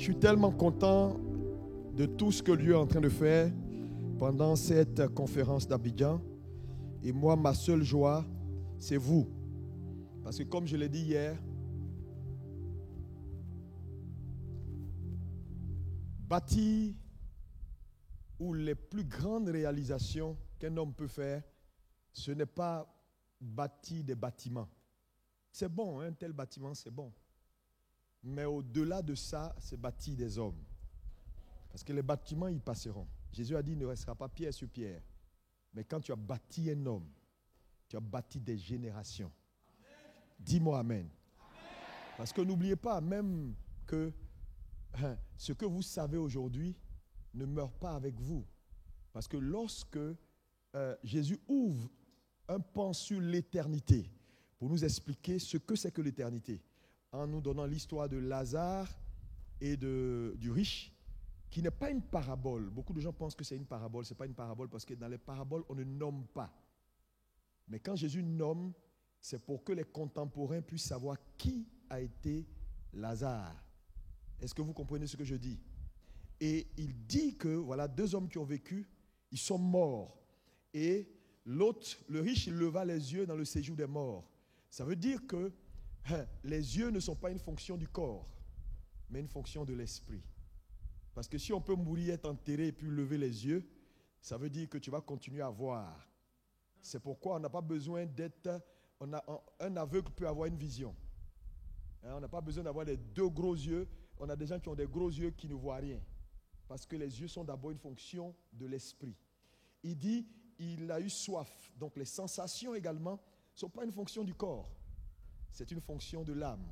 Je suis tellement content de tout ce que Dieu est en train de faire pendant cette conférence d'Abidjan. Et moi, ma seule joie, c'est vous. Parce que comme je l'ai dit hier, bâtir ou les plus grandes réalisations qu'un homme peut faire, ce n'est pas bâtir des bâtiments. C'est bon, un tel bâtiment, c'est bon. Mais au-delà de ça, c'est bâtir des hommes. Parce que les bâtiments, ils passeront. Jésus a dit, il ne restera pas pierre sur pierre. Mais quand tu as bâti un homme, tu as bâti des générations. Dis-moi amen. Parce que n'oubliez pas, même que ce que vous savez aujourd'hui ne meurt pas avec vous. Parce que lorsque Jésus ouvre un pan sur l'éternité, pour nous expliquer ce que c'est que l'éternité, en nous donnant l'histoire de Lazare et du riche, qui n'est pas une parabole. Beaucoup de gens pensent que c'est une parabole. Ce n'est pas une parabole parce que dans les paraboles, on ne nomme pas. Mais quand Jésus nomme, c'est pour que les contemporains puissent savoir qui a été Lazare. Est-ce que vous comprenez ce que je dis? Et il dit que, voilà, deux hommes qui ont vécu, ils sont morts. Et l'autre, le riche, il leva les yeux dans le séjour des morts. Ça veut dire que les yeux ne sont pas une fonction du corps, mais une fonction de l'esprit. Parce que si on peut mourir, être enterré et puis lever les yeux, ça veut dire que tu vas continuer à voir. C'est pourquoi on n'a pas besoin d'être... Un aveugle peut avoir une vision. On n'a pas besoin d'avoir les deux gros yeux. On a des gens qui ont des gros yeux qui ne voient rien. Parce que les yeux sont d'abord une fonction de l'esprit. Il dit, il a eu soif. Donc les sensations également ne sont pas une fonction du corps. C'est une fonction de l'âme.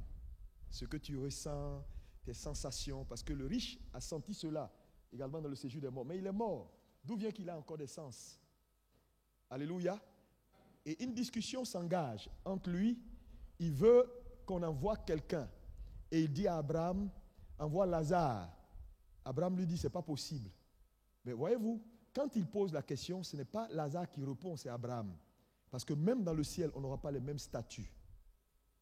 Ce que tu ressens, tes sensations. Parce que le riche a senti cela également dans le séjour des morts. Mais il est mort. D'où vient qu'il a encore des sens? Alléluia. Et une discussion s'engage entre lui. Il veut qu'on envoie quelqu'un. Et il dit à Abraham, envoie Lazare. Abraham lui dit, ce n'est pas possible. Mais voyez-vous, quand il pose la question, ce n'est pas Lazare qui répond, c'est Abraham. Parce que même dans le ciel, on n'aura pas les mêmes statuts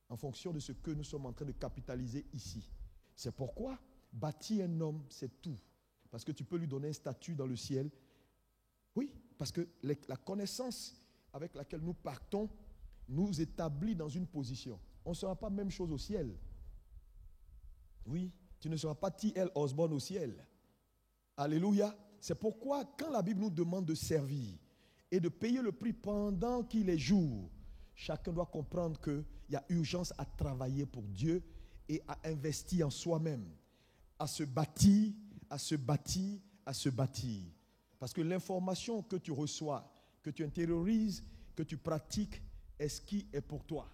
en fonction de ce que nous sommes en train de capitaliser ici. C'est pourquoi bâtir un homme, c'est tout. Parce que tu peux lui donner un statut dans le ciel. Oui, parce que la connaissance avec laquelle nous partons nous établit dans une position. On ne sera pas même chose au ciel. Oui, tu ne seras pas T.L. Osborne au ciel. Alléluia. C'est pourquoi quand la Bible nous demande de servir et de payer le prix pendant qu'il est jour, chacun doit comprendre qu'il y a urgence à travailler pour Dieu et à investir en soi-même, à se bâtir, à se bâtir, à se bâtir. Parce que l'information que tu reçois, que tu intériorises, que tu pratiques, est ce qui est pour toi.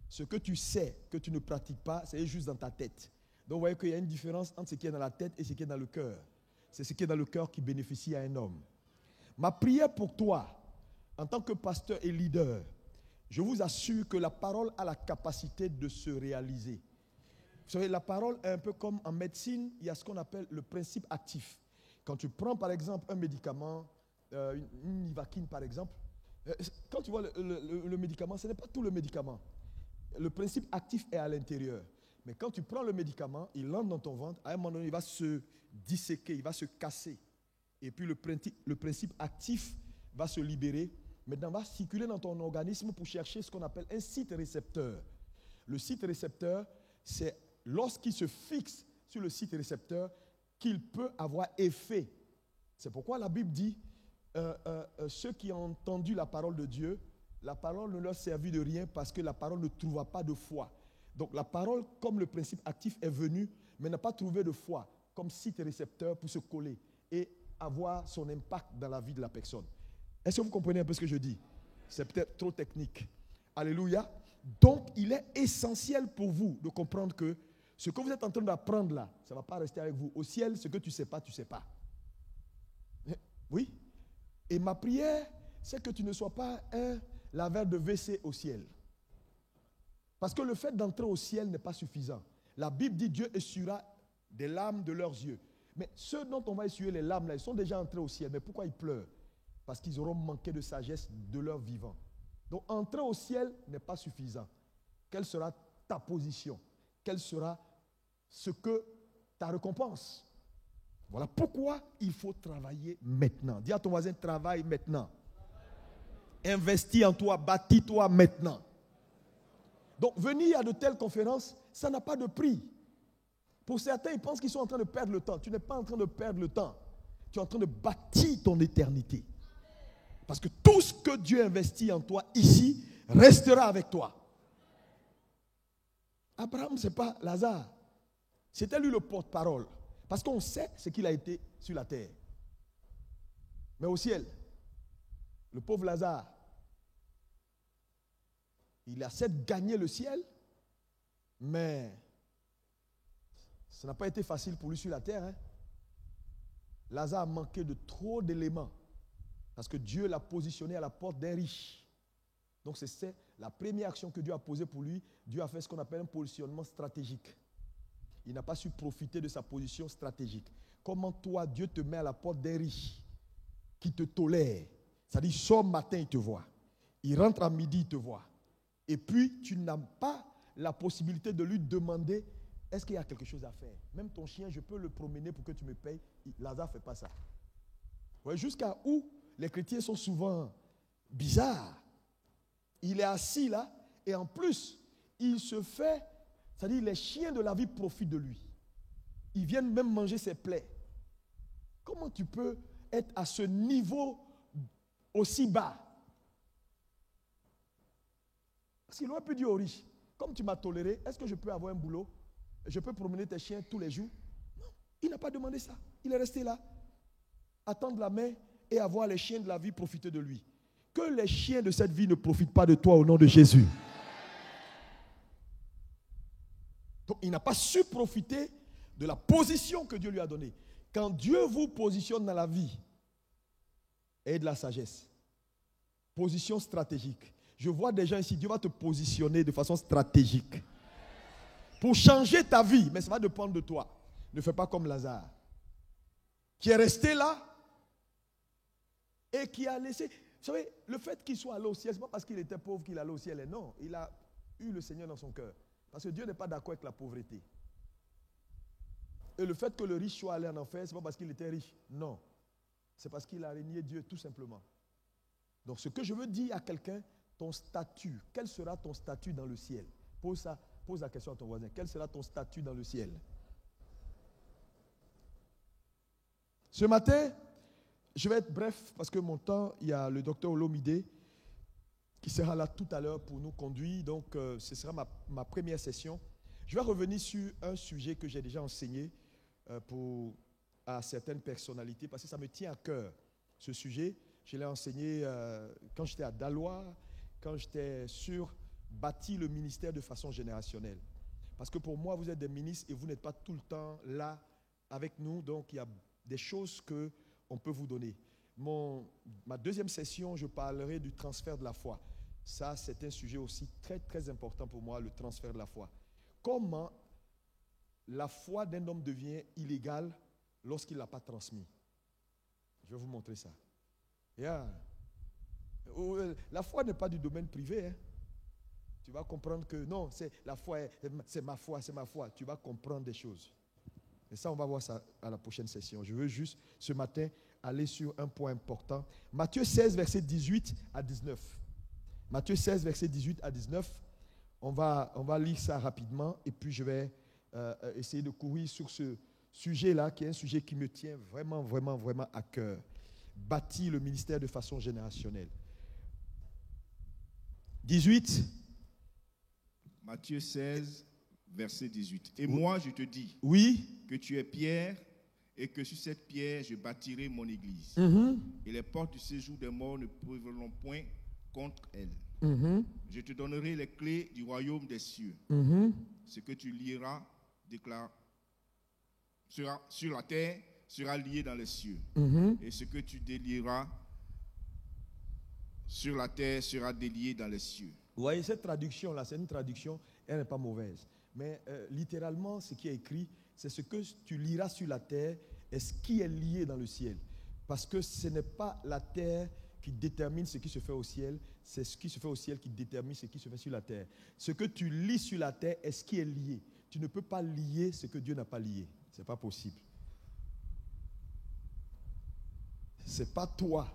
Ce que tu sais, que tu ne pratiques pas, c'est juste dans ta tête. Donc vous voyez qu'il y a une différence entre ce qui est dans la tête et ce qui est dans le cœur. C'est ce qui est dans le cœur qui bénéficie à un homme. Ma prière pour toi, en tant que pasteur et leader, je vous assure que la parole a la capacité de se réaliser. Vous savez, la parole est un peu comme en médecine, il y a ce qu'on appelle le principe actif. Quand tu prends par exemple un médicament, une Nivaquine par exemple, quand tu vois le médicament, ce n'est pas tout le médicament. Le principe actif est à l'intérieur. Mais quand tu prends le médicament, il entre dans ton ventre, à un moment donné, il va se disséquer, il va se casser. Et puis le principe actif va se libérer. Maintenant, va circuler dans ton organisme pour chercher ce qu'on appelle un site récepteur. Le site récepteur, c'est lorsqu'il se fixe sur le site récepteur qu'il peut avoir effet. C'est pourquoi la Bible dit, ceux qui ont entendu la parole de Dieu, la parole ne leur servit de rien parce que la parole ne trouva pas de foi. Donc la parole, comme le principe actif, est venue, mais n'a pas trouvé de foi comme site récepteur pour se coller et avoir son impact dans la vie de la personne. Est-ce que vous comprenez un peu ce que je dis? C'est peut-être trop technique. Alléluia. Donc, il est essentiel pour vous de comprendre que ce que vous êtes en train d'apprendre là, ça ne va pas rester avec vous. Au ciel, ce que tu ne sais pas, tu ne sais pas. Oui. Et ma prière, c'est que tu ne sois pas un laveur de WC au ciel. Parce que le fait d'entrer au ciel n'est pas suffisant. La Bible dit Dieu essuiera des larmes de leurs yeux. Mais ceux dont on va essuyer les larmes là, ils sont déjà entrés au ciel. Mais pourquoi ils pleurent? Parce qu'ils auront manqué de sagesse de leur vivant. Donc entrer au ciel n'est pas suffisant. Quelle sera ta position? Quel sera ce que ta récompense. Voilà pourquoi il faut travailler maintenant. Dis à ton voisin, travaille maintenant. Investis en toi, bâtis-toi maintenant. Donc, venir à de telles conférences, ça n'a pas de prix. Pour certains, ils pensent qu'ils sont en train de perdre le temps. Tu n'es pas en train de perdre le temps. Tu es en train de bâtir ton éternité. Parce que tout ce que Dieu investit en toi ici restera avec toi. Abraham, ce n'est pas Lazare. C'était lui le porte-parole. Parce qu'on sait ce qu'il a été sur la terre. Mais au ciel, le pauvre Lazare, il a certes gagné le ciel, mais ça n'a pas été facile pour lui sur la terre. Hein. Lazare a manqué de trop d'éléments. Parce que Dieu l'a positionné à la porte d'un riche. Donc c'est la première action que Dieu a posée pour lui. Dieu a fait ce qu'on appelle un positionnement stratégique. Il n'a pas su profiter de sa position stratégique. Comment toi, Dieu te met à la porte d'un riche qui te tolère. C'est-à-dire, il sort matin, il te voit. Il rentre à midi, il te voit. Et puis, tu n'as pas la possibilité de lui demander, est-ce qu'il y a quelque chose à faire? Même ton chien, je peux le promener pour que tu me payes. Lazare ne fait pas ça. Ouais, jusqu'à où les chrétiens sont souvent bizarres. Il est assis là, et en plus, il se fait... C'est-à-dire, les chiens de la vie profitent de lui. Ils viennent même manger ses plaies. Comment tu peux être à ce niveau aussi bas? Parce qu'il aurait pu dire aux riches, comme tu m'as toléré, est-ce que je peux avoir un boulot? Je peux promener tes chiens tous les jours? Non, il n'a pas demandé ça. Il est resté là, attendre la main et avoir les chiens de la vie profiter de lui. Que les chiens de cette vie ne profitent pas de toi au nom de Jésus. Donc, il n'a pas su profiter de la position que Dieu lui a donnée. Quand Dieu vous positionne dans la vie, ayez de la sagesse. Position stratégique. Je vois des gens ici, Dieu va te positionner de façon stratégique. Pour changer ta vie, mais ça va dépendre de toi. Ne fais pas comme Lazare, qui est resté là et qui a laissé... Vous savez, le fait qu'il soit allé au ciel, ce n'est pas parce qu'il était pauvre qu'il allait au ciel. Non, il a eu le Seigneur dans son cœur. Parce que Dieu n'est pas d'accord avec la pauvreté. Et le fait que le riche soit allé en enfer, ce n'est pas parce qu'il était riche. Non. C'est parce qu'il a régné Dieu, tout simplement. Donc, ce que je veux dire à quelqu'un, ton statut, quel sera ton statut dans le ciel? Pose la question à ton voisin. Quel sera ton statut dans le ciel? Ce matin, je vais être bref parce que mon temps, il y a le docteur Olomide qui sera là tout à l'heure pour nous conduire. Donc, ce sera ma première session. Je vais revenir sur un sujet que j'ai déjà enseigné à certaines personnalités parce que ça me tient à cœur, ce sujet. Je l'ai enseigné quand j'étais à Dalois, quand j'étais sur bâtir le ministère de façon générationnelle. Parce que pour moi, vous êtes des ministres et vous n'êtes pas tout le temps là avec nous. Donc, il y a des choses qu'on peut vous donner. Ma deuxième session, je parlerai du transfert de la foi. Ça, c'est un sujet aussi très, très important pour moi, le transfert de la foi. Comment la foi d'un homme devient illégale lorsqu'il ne l'a pas transmis. Je vais vous montrer ça. Yeah. La foi n'est pas du domaine privé. Hein. Tu vas comprendre que non, la foi, c'est ma foi, c'est ma foi. Tu vas comprendre des choses. Et ça, on va voir ça à la prochaine session. Je veux juste, ce matin, aller sur un point important. Matthieu 16, verset 18 à 19. Matthieu 16, verset 18 à 19. On va lire ça rapidement et puis je vais essayer de courir sur ce sujet-là, qui est un sujet qui me tient vraiment, vraiment, vraiment à cœur. Bâtir le ministère de façon générationnelle. 18. Matthieu 16, verset 18. Et moi, je te dis que tu es Pierre et que sur cette pierre, je bâtirai mon église. Et les portes du séjour des morts ne prévaudront point contre elle. Je te donnerai les clés du royaume des cieux. Ce que tu lieras, sera sur la terre, sera lié dans les cieux. Et ce que tu délieras sur la terre sera délié dans les cieux. Vous voyez, cette traduction-là, c'est une traduction, elle n'est pas mauvaise. Mais littéralement, ce qui est écrit, c'est ce que tu liras sur la terre et ce qui est lié dans le ciel. Parce que ce n'est pas la terre qui détermine ce qui se fait au ciel, c'est ce qui se fait au ciel qui détermine ce qui se fait sur la terre. Ce que tu lis sur la terre est ce qui est lié. Tu ne peux pas lier ce que Dieu n'a pas lié. Ce n'est pas possible. Ce n'est pas toi.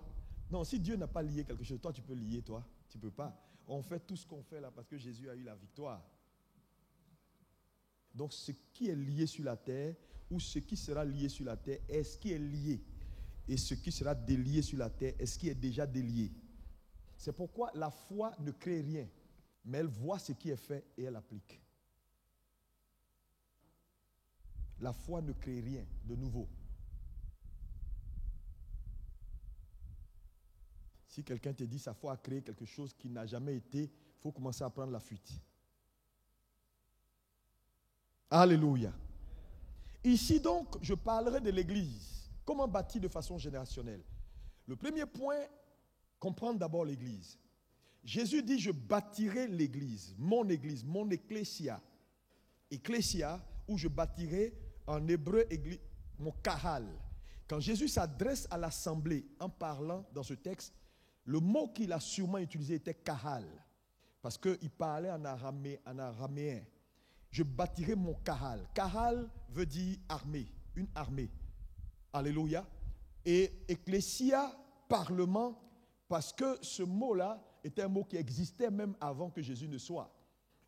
Non, si Dieu n'a pas lié quelque chose, toi tu peux lier, toi. Tu ne peux pas. On fait tout ce qu'on fait là parce que Jésus a eu la victoire. Donc ce qui est lié sur la terre ou ce qui sera lié sur la terre est ce qui est lié. Et ce qui sera délié sur la terre est ce qui est déjà délié. C'est pourquoi la foi ne crée rien, mais elle voit ce qui est fait et elle applique. La foi ne crée rien de nouveau. Si quelqu'un te dit sa foi a créé quelque chose qui n'a jamais été, il faut commencer à prendre la fuite. Alléluia. Ici donc, je parlerai de l'Église. Comment bâtir de façon générationnelle? Le premier point, comprendre d'abord l'Église. Jésus dit, je bâtirai l'Église, mon ecclésia. Ecclésia, où je bâtirai en hébreu, mon kahal. Quand Jésus s'adresse à l'assemblée en parlant dans ce texte, le mot qu'il a sûrement utilisé était kahal. Parce qu'il parlait en araméen. Je bâtirai mon kahal. Kahal veut dire armée, une armée. Alléluia. Et ecclésia, parlement, parce que ce mot-là était un mot qui existait même avant que Jésus ne soit.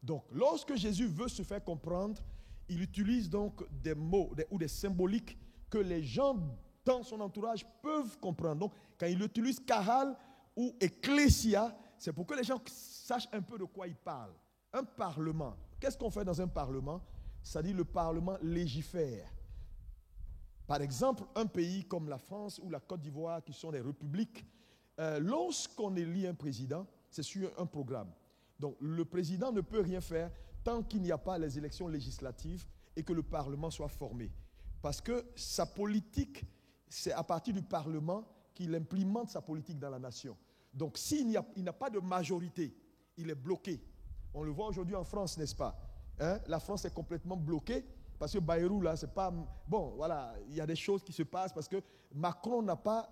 Donc, lorsque Jésus veut se faire comprendre, il utilise donc des mots ou des symboliques que les gens dans son entourage peuvent comprendre. Donc, quand il utilise kahal ou ecclésia, c'est pour que les gens sachent un peu de quoi il parle. Un parlement. Qu'est-ce qu'on fait dans un parlement? C'est-à-dire le parlement légifère. Par exemple, un pays comme la France ou la Côte d'Ivoire, qui sont des républiques, lorsqu'on élit un président, c'est sur un programme. Donc, le président ne peut rien faire tant qu'il n'y a pas les élections législatives et que le Parlement soit formé. Parce que sa politique, c'est à partir du Parlement qu'il implémente sa politique dans la nation. Donc, s'il n'a pas de majorité, il est bloqué. On le voit aujourd'hui en France, n'est-ce pas? La France est complètement bloquée parce que Bayrou, là, c'est pas... Bon, voilà, il y a des choses qui se passent parce que Macron n'a pas,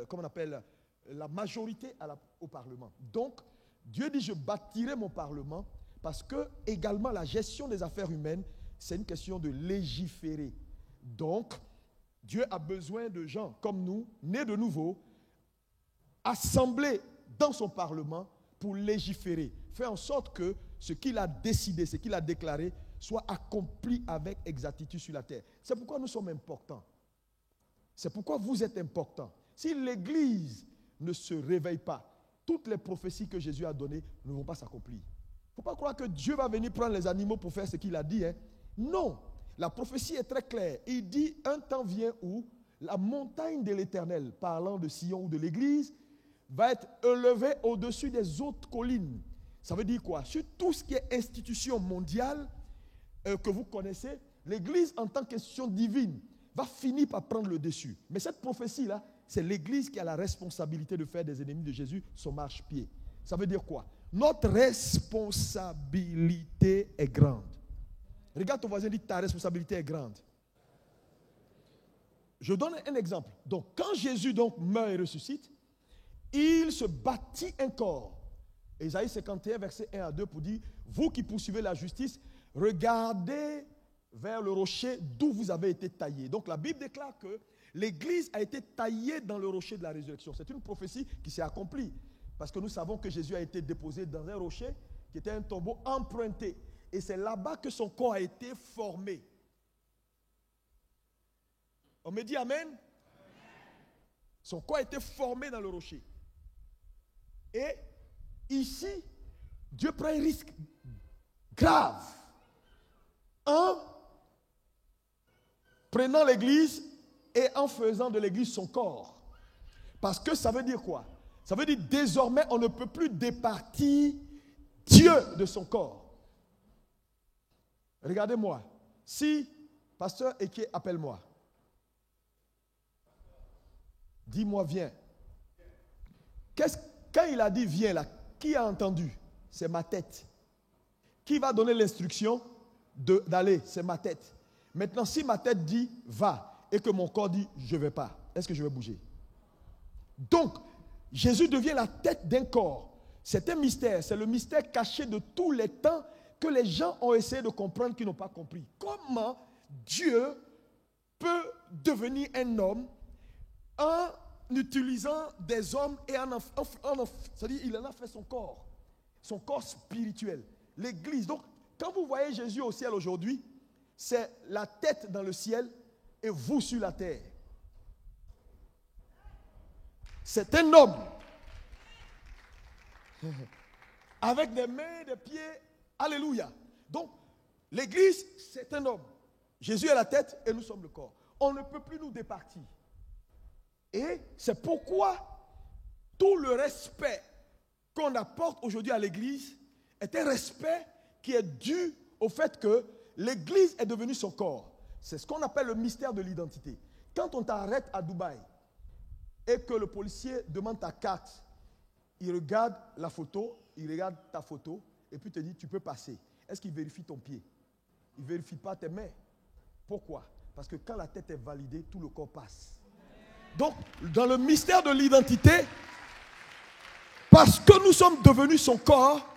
comment on appelle, la majorité au Parlement. Donc, Dieu dit, je bâtirai mon Parlement parce que, également, la gestion des affaires humaines, c'est une question de légiférer. Donc, Dieu a besoin de gens comme nous, nés de nouveau, assemblés dans son Parlement pour légiférer. Faire en sorte que ce qu'il a décidé, ce qu'il a déclaré, soit accompli avec exactitude sur la terre. C'est pourquoi nous sommes importants. C'est pourquoi vous êtes importants. Si l'Église ne se réveille pas, toutes les prophéties que Jésus a données ne vont pas s'accomplir. Il ne faut pas croire que Dieu va venir prendre les animaux pour faire ce qu'il a dit. Non, la prophétie est très claire. Il dit, un temps vient où la montagne de l'Éternel, parlant de Sion ou de l'Église, va être élevée au-dessus des autres collines. Ça veut dire quoi? Sur tout ce qui est institution mondiale que vous connaissez, l'Église en tant qu'institution divine va finir par prendre le dessus. Mais cette prophétie-là, c'est l'Église qui a la responsabilité de faire des ennemis de Jésus son marchepied. Ça veut dire quoi? Notre responsabilité est grande. Regarde ton voisin et dis, ta responsabilité est grande. Je donne un exemple. Donc, quand Jésus meurt et ressuscite, il se bâtit un corps. Ésaïe 51, verset 1 à 2 pour dire, vous qui poursuivez la justice, regardez vers le rocher d'où vous avez été taillés. Donc la Bible déclare que l'Église a été taillée dans le rocher de la résurrection. C'est une prophétie qui s'est accomplie. Parce que nous savons que Jésus a été déposé dans un rocher qui était un tombeau emprunté. Et c'est là-bas que son corps a été formé. On me dit amen? Son corps a été formé dans le rocher. Et ici, Dieu prend un risque grave en prenant l'Église et en faisant de l'Église son corps. Parce que ça veut dire quoi? Ça veut dire désormais on ne peut plus départir Dieu de son corps. Regardez-moi. Si pasteur Eke appelle-moi, dis-moi viens. Quand il a dit viens là, qui a entendu? C'est ma tête. Qui va donner l'instruction d'aller? C'est ma tête. Maintenant, si ma tête dit va et que mon corps dit je ne vais pas, est-ce que je vais bouger? Donc, Jésus devient la tête d'un corps. C'est un mystère. C'est le mystère caché de tous les temps que les gens ont essayé de comprendre, qu'ils n'ont pas compris. Comment Dieu peut devenir un homme en utilisant des hommes et c'est-à-dire il en a fait son corps spirituel, l'Église. Donc, quand vous voyez Jésus au ciel aujourd'hui, c'est la tête dans le ciel et vous sur la terre. C'est un homme avec des mains, des pieds. Alléluia. Donc, l'Église, c'est un homme. Jésus est la tête et nous sommes le corps. On ne peut plus nous départir. Et c'est pourquoi tout le respect qu'on apporte aujourd'hui à l'Église est un respect qui est dû au fait que l'Église est devenue son corps. C'est ce qu'on appelle le mystère de l'identité. Quand on t'arrête à Dubaï et que le policier demande ta carte, il regarde la photo, il regarde ta photo et puis te dit tu peux passer. Est-ce qu'il vérifie ton pied? Il ne vérifie pas tes mains. Pourquoi? Parce que quand la tête est validée, tout le corps passe. Donc, dans le mystère de l'identité, parce que nous sommes devenus son corps,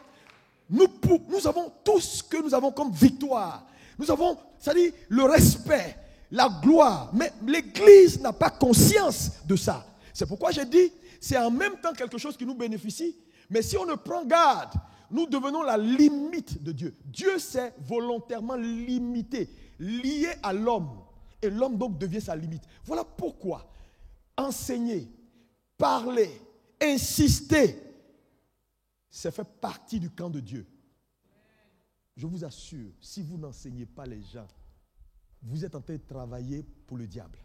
nous avons tout ce que nous avons comme victoire. Nous avons, c'est-à-dire le respect, la gloire. Mais l'Église n'a pas conscience de ça. C'est pourquoi j'ai dit, c'est en même temps quelque chose qui nous bénéficie. Mais si on ne prend garde, nous devenons la limite de Dieu. Dieu s'est volontairement limité, lié à l'homme. Et l'homme donc devient sa limite. Voilà pourquoi enseigner, parler, insister, ça fait partie du camp de Dieu. Je vous assure, si vous n'enseignez pas les gens, vous êtes en train de travailler pour le diable.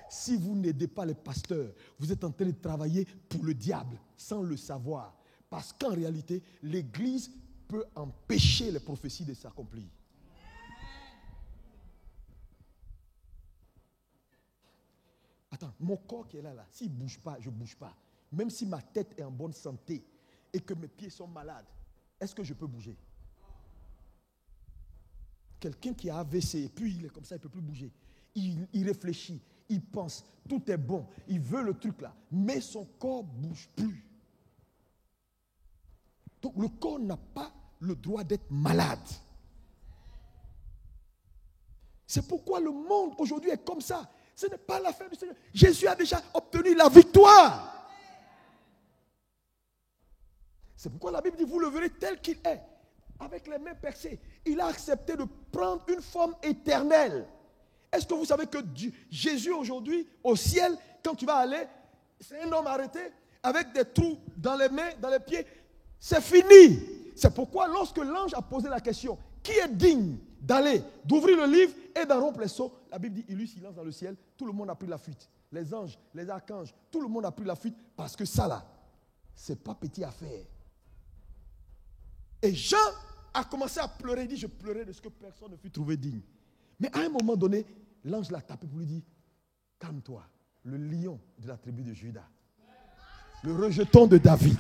Si vous n'aidez pas les pasteurs, vous êtes en train de travailler pour le diable sans le savoir. Parce qu'en réalité, l'Église peut empêcher les prophéties de s'accomplir. Attends, mon corps qui est là, s'il ne bouge pas, je ne bouge pas. Même si ma tête est en bonne santé et que mes pieds sont malades, est-ce que je peux bouger? Quelqu'un qui a AVC et puis il est comme ça, il ne peut plus bouger. Il réfléchit, il pense, tout est bon, il veut le truc là, mais son corps ne bouge plus. Donc le corps n'a pas le droit d'être malade. C'est pourquoi le monde aujourd'hui est comme ça. Ce n'est pas l'affaire du Seigneur. Jésus a déjà obtenu la victoire. C'est pourquoi la Bible dit, vous le verrez tel qu'il est, avec les mains percées. Il a accepté de prendre une forme éternelle. Est-ce que vous savez que Jésus aujourd'hui, au ciel, quand tu vas aller, c'est un homme arrêté, avec des trous dans les mains, dans les pieds. C'est fini. C'est pourquoi lorsque l'ange a posé la question, qui est digne d'aller, d'ouvrir le livre et d'en rompre les sceaux, la Bible dit, il eut silence dans le ciel, tout le monde a pris la fuite. Les anges, les archanges, tout le monde a pris la fuite parce que ça là, c'est pas petite affaire. Et Jean a commencé à pleurer, il dit, je pleurais de ce que personne ne fut trouvé digne. Mais à un moment donné, l'ange l'a tapé pour lui dire, calme-toi, le lion de la tribu de Juda, le rejeton de David,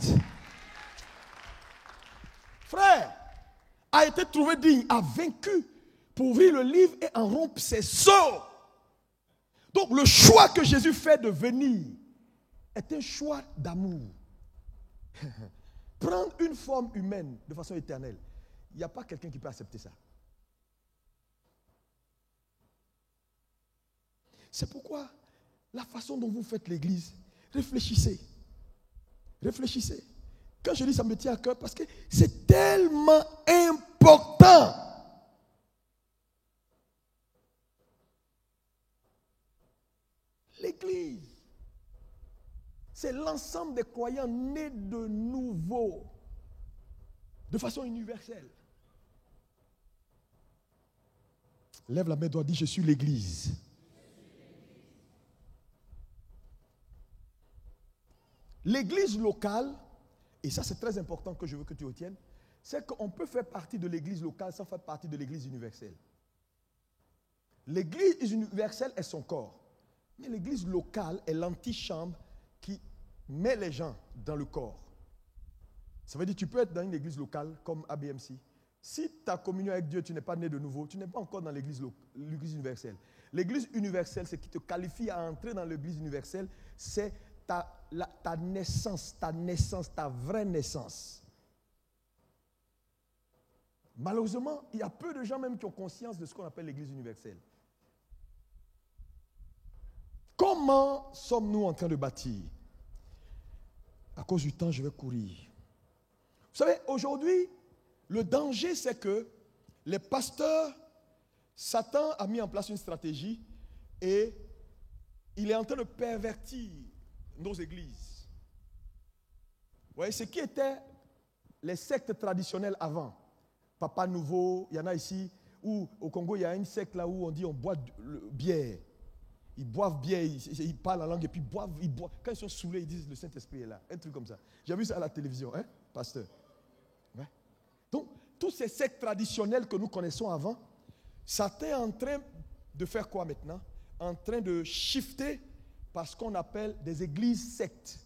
frère, a été trouvé digne, a vaincu pour ouvrir le livre et en rompre ses sceaux. Donc le choix que Jésus fait de venir est un choix d'amour. Prendre une forme humaine de façon éternelle, il n'y a pas quelqu'un qui peut accepter ça. C'est pourquoi la façon dont vous faites l'église, réfléchissez. Réfléchissez. Quand je dis ça me tient à cœur parce que c'est tellement important. L'église, c'est l'ensemble des croyants nés de nouveau, de façon universelle. Lève la main droite, dis je suis l'église. L'église locale, et ça c'est très important que je veux que tu retiennes, c'est qu'on peut faire partie de l'église locale sans faire partie de l'église universelle. L'église universelle est son corps, mais l'église locale est l'antichambre qui met les gens dans le corps. Ça veut dire que tu peux être dans une église locale comme ABMC. Si ta communion avec Dieu, tu n'es pas né de nouveau, tu n'es pas encore dans l'église universelle. L'église universelle, ce qui te qualifie à entrer dans l'église universelle, c'est ta naissance, ta vraie naissance. Malheureusement, il y a peu de gens même qui ont conscience de ce qu'on appelle l'église universelle. Comment sommes-nous en train de bâtir? À cause du temps, je vais courir. Vous savez, aujourd'hui, le danger, c'est que les pasteurs, Satan a mis en place une stratégie et il est en train de pervertir nos églises. Vous voyez, ce qui était les sectes traditionnelles avant, Papa Nouveau, il y en a ici, ou au Congo, il y a une secte là où on dit on boit bière. Ils boivent bière, ils parlent la langue et puis ils boivent. Quand ils sont saoulés, ils disent le Saint-Esprit est là. Un truc comme ça. J'ai vu ça à la télévision, hein, pasteur. Ouais. Donc, tous ces sectes traditionnels que nous connaissons avant, Satan est en train de faire quoi maintenant? En train de shifter par ce qu'on appelle des églises sectes.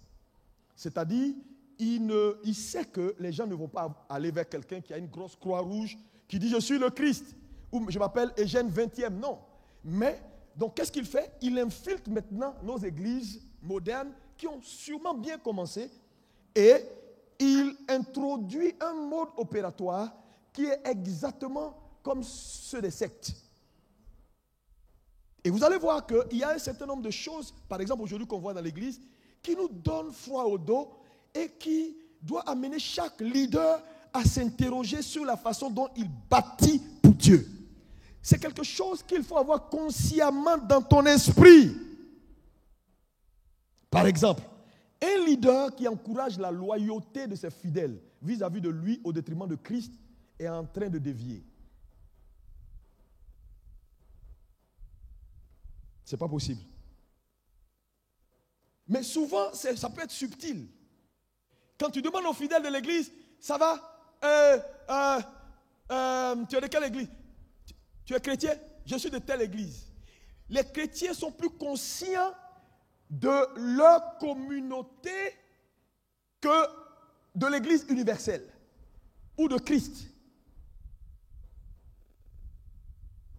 C'est-à-dire, il sait que les gens ne vont pas aller vers quelqu'un qui a une grosse croix rouge, qui dit je suis le Christ, ou je m'appelle Eugène 20e. Non. Mais, donc qu'est-ce qu'il fait? Il infiltre maintenant nos églises modernes qui ont sûrement bien commencé et il introduit un mode opératoire qui est exactement comme ceux des sectes. Et vous allez voir qu'il y a un certain nombre de choses, par exemple aujourd'hui qu'on voit dans l'église, qui nous donnent froid au dos et qui doit amener chaque leader à s'interroger sur la façon dont il bâtit pour Dieu. C'est quelque chose qu'il faut avoir consciemment dans ton esprit. Par exemple, un leader qui encourage la loyauté de ses fidèles vis-à-vis de lui au détriment de Christ est en train de dévier. Ce n'est pas possible. Mais souvent, ça peut être subtil. Quand tu demandes aux fidèles de l'église, ça va? Tu es de quelle église? Tu es chrétien? Je suis de telle église. Les chrétiens sont plus conscients de leur communauté que de l'église universelle ou de Christ.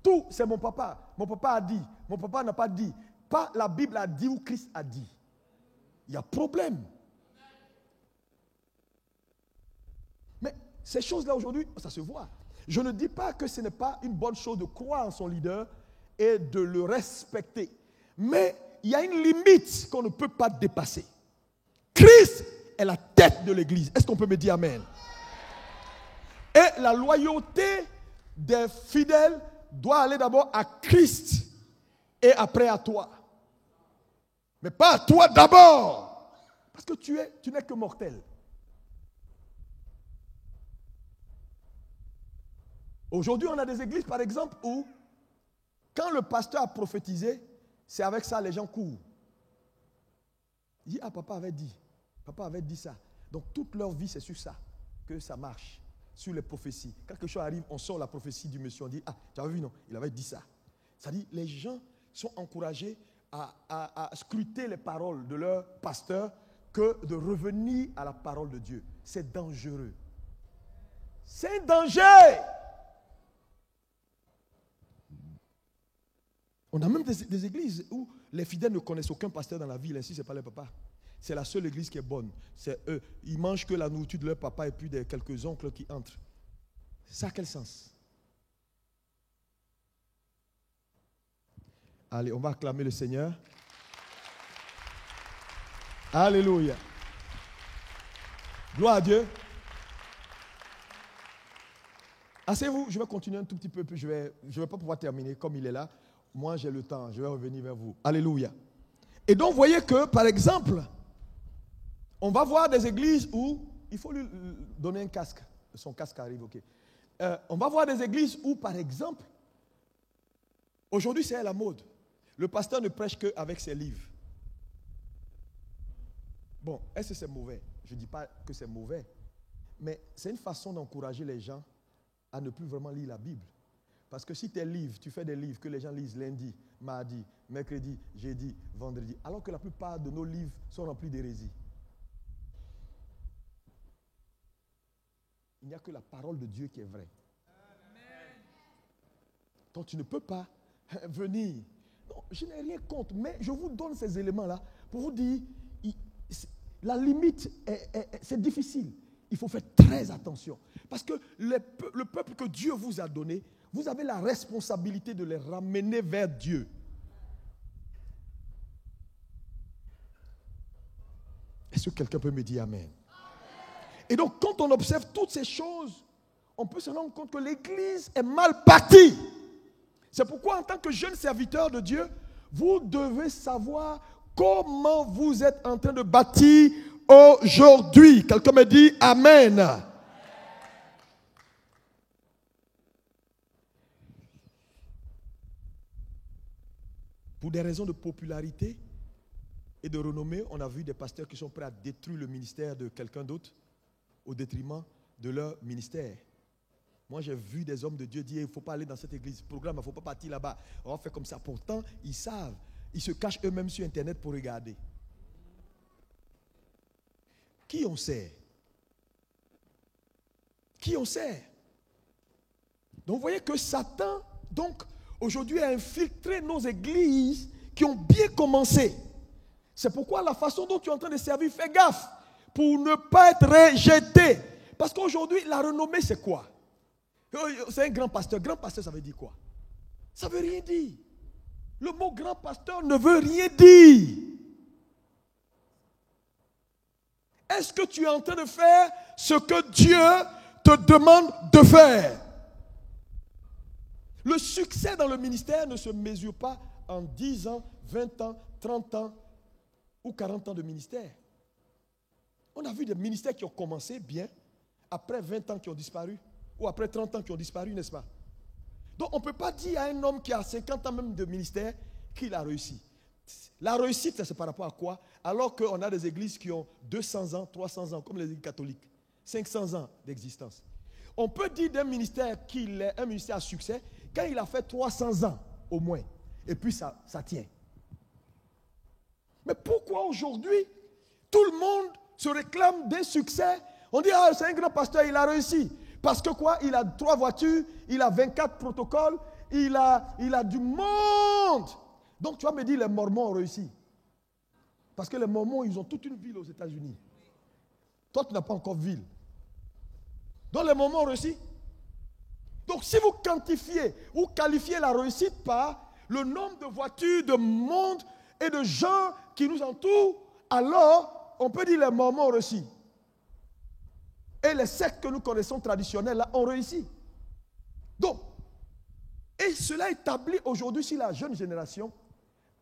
Tout, c'est mon papa. Mon papa a dit. Mon papa n'a pas dit. Pas la Bible a dit ou Christ a dit. Il y a problème. Mais ces choses-là aujourd'hui, ça se voit. Je ne dis pas que ce n'est pas une bonne chose de croire en son leader et de le respecter. Mais il y a une limite qu'on ne peut pas dépasser. Christ est la tête de l'église. Est-ce qu'on peut me dire amen? Et la loyauté des fidèles doit aller d'abord à Christ et après à toi. Mais pas à toi d'abord. Parce que tu n'es que mortel. Aujourd'hui, on a des églises, par exemple, où quand le pasteur a prophétisé, c'est avec ça les gens courent. Il dit, ah, papa avait dit ça. Donc toute leur vie, c'est sur ça que ça marche, sur les prophéties. Quand quelque chose arrive, on sort la prophétie du monsieur, on dit, ah, tu as vu, non, il avait dit ça. C'est-à-dire, les gens sont encouragés à scruter les paroles de leur pasteur que de revenir à la parole de Dieu. C'est dangereux. C'est un danger. On a même des églises où les fidèles ne connaissent aucun pasteur dans la ville, ainsi c'est pas les papas. C'est la seule église qui est bonne. C'est eux. Ils mangent que la nourriture de leur papa et puis des quelques oncles qui entrent. Ça a quel sens? Allez, on va acclamer le Seigneur. Alléluia. Gloire à Dieu. Asseyez-vous, je vais continuer un tout petit peu, puis je vais pas pouvoir terminer comme il est là. Moi, j'ai le temps, je vais revenir vers vous. Alléluia. Et donc, vous voyez que, par exemple, on va voir des églises où il faut lui donner un casque. Son casque arrive, ok. On va voir des églises où, par exemple, aujourd'hui, c'est à la mode. Le pasteur ne prêche qu'avec ses livres. Bon, est-ce que c'est mauvais? Je ne dis pas que c'est mauvais. Mais c'est une façon d'encourager les gens à ne plus vraiment lire la Bible. Parce que si tes livres, tu fais des livres que les gens lisent lundi, mardi, mercredi, jeudi, vendredi, alors que la plupart de nos livres sont remplis d'hérésie. Il n'y a que la parole de Dieu qui est vraie. Donc tu ne peux pas venir. Non, je n'ai rien contre, mais je vous donne ces éléments-là pour vous dire, la limite, c'est difficile. Il faut faire très attention. Parce que le peuple que Dieu vous a donné, vous avez la responsabilité de les ramener vers Dieu. Est-ce que quelqu'un peut me dire amen? Et donc, quand on observe toutes ces choses, on peut se rendre compte que l'Église est mal bâtie. C'est pourquoi, en tant que jeune serviteur de Dieu, vous devez savoir comment vous êtes en train de bâtir aujourd'hui. Quelqu'un me dit amen. Pour des raisons de popularité et de renommée, on a vu des pasteurs qui sont prêts à détruire le ministère de quelqu'un d'autre au détriment de leur ministère. Moi, j'ai vu des hommes de Dieu dire, il ne faut pas aller dans cette église, programme, il ne faut pas partir là-bas. On va faire comme ça. Pourtant, ils savent. Ils se cachent eux-mêmes sur Internet pour regarder. Qui on sert? Qui on sert? Donc, vous voyez que Satan, donc, aujourd'hui, a infiltré nos églises qui ont bien commencé. C'est pourquoi la façon dont tu es en train de servir, fais gaffe pour ne pas être rejeté. Parce qu'aujourd'hui, la renommée, c'est quoi? C'est un grand pasteur. Grand pasteur, ça veut dire quoi? Ça ne veut rien dire. Le mot grand pasteur ne veut rien dire. Est-ce que tu es en train de faire ce que Dieu te demande de faire? Le succès dans le ministère ne se mesure pas en 10 ans, 20 ans, 30 ans ou 40 ans de ministère. On a vu des ministères qui ont commencé bien, après 20 ans qui ont disparu, ou après 30 ans qui ont disparu, n'est-ce pas? Donc on ne peut pas dire à un homme qui a 50 ans même de ministère qu'il a réussi. La réussite, c'est par rapport à quoi? Alors qu'on a des églises qui ont 200 ans, 300 ans, comme les églises catholiques, 500 ans d'existence. On peut dire d'un ministère qu'il est un ministère à succès quand il a fait 300 ans au moins. Et puis ça tient. Mais pourquoi aujourd'hui, tout le monde se réclame d'un succès? On dit, ah, c'est un grand pasteur, il a réussi. Parce que quoi? Il a 3 voitures, il a 24 protocoles, il a du monde. Donc tu vas me dire, les Mormons ont réussi. Parce que les Mormons, ils ont toute une ville aux États-Unis. Toi, tu n'as pas encore ville. Donc les Mormons ont réussi. Donc si vous quantifiez ou qualifiez la réussite par le nombre de voitures, de monde et de gens qui nous entourent, alors on peut dire les Mormons ont réussi. Et les sectes que nous connaissons traditionnels là ont réussi. Donc, et cela établit aujourd'hui sur la jeune génération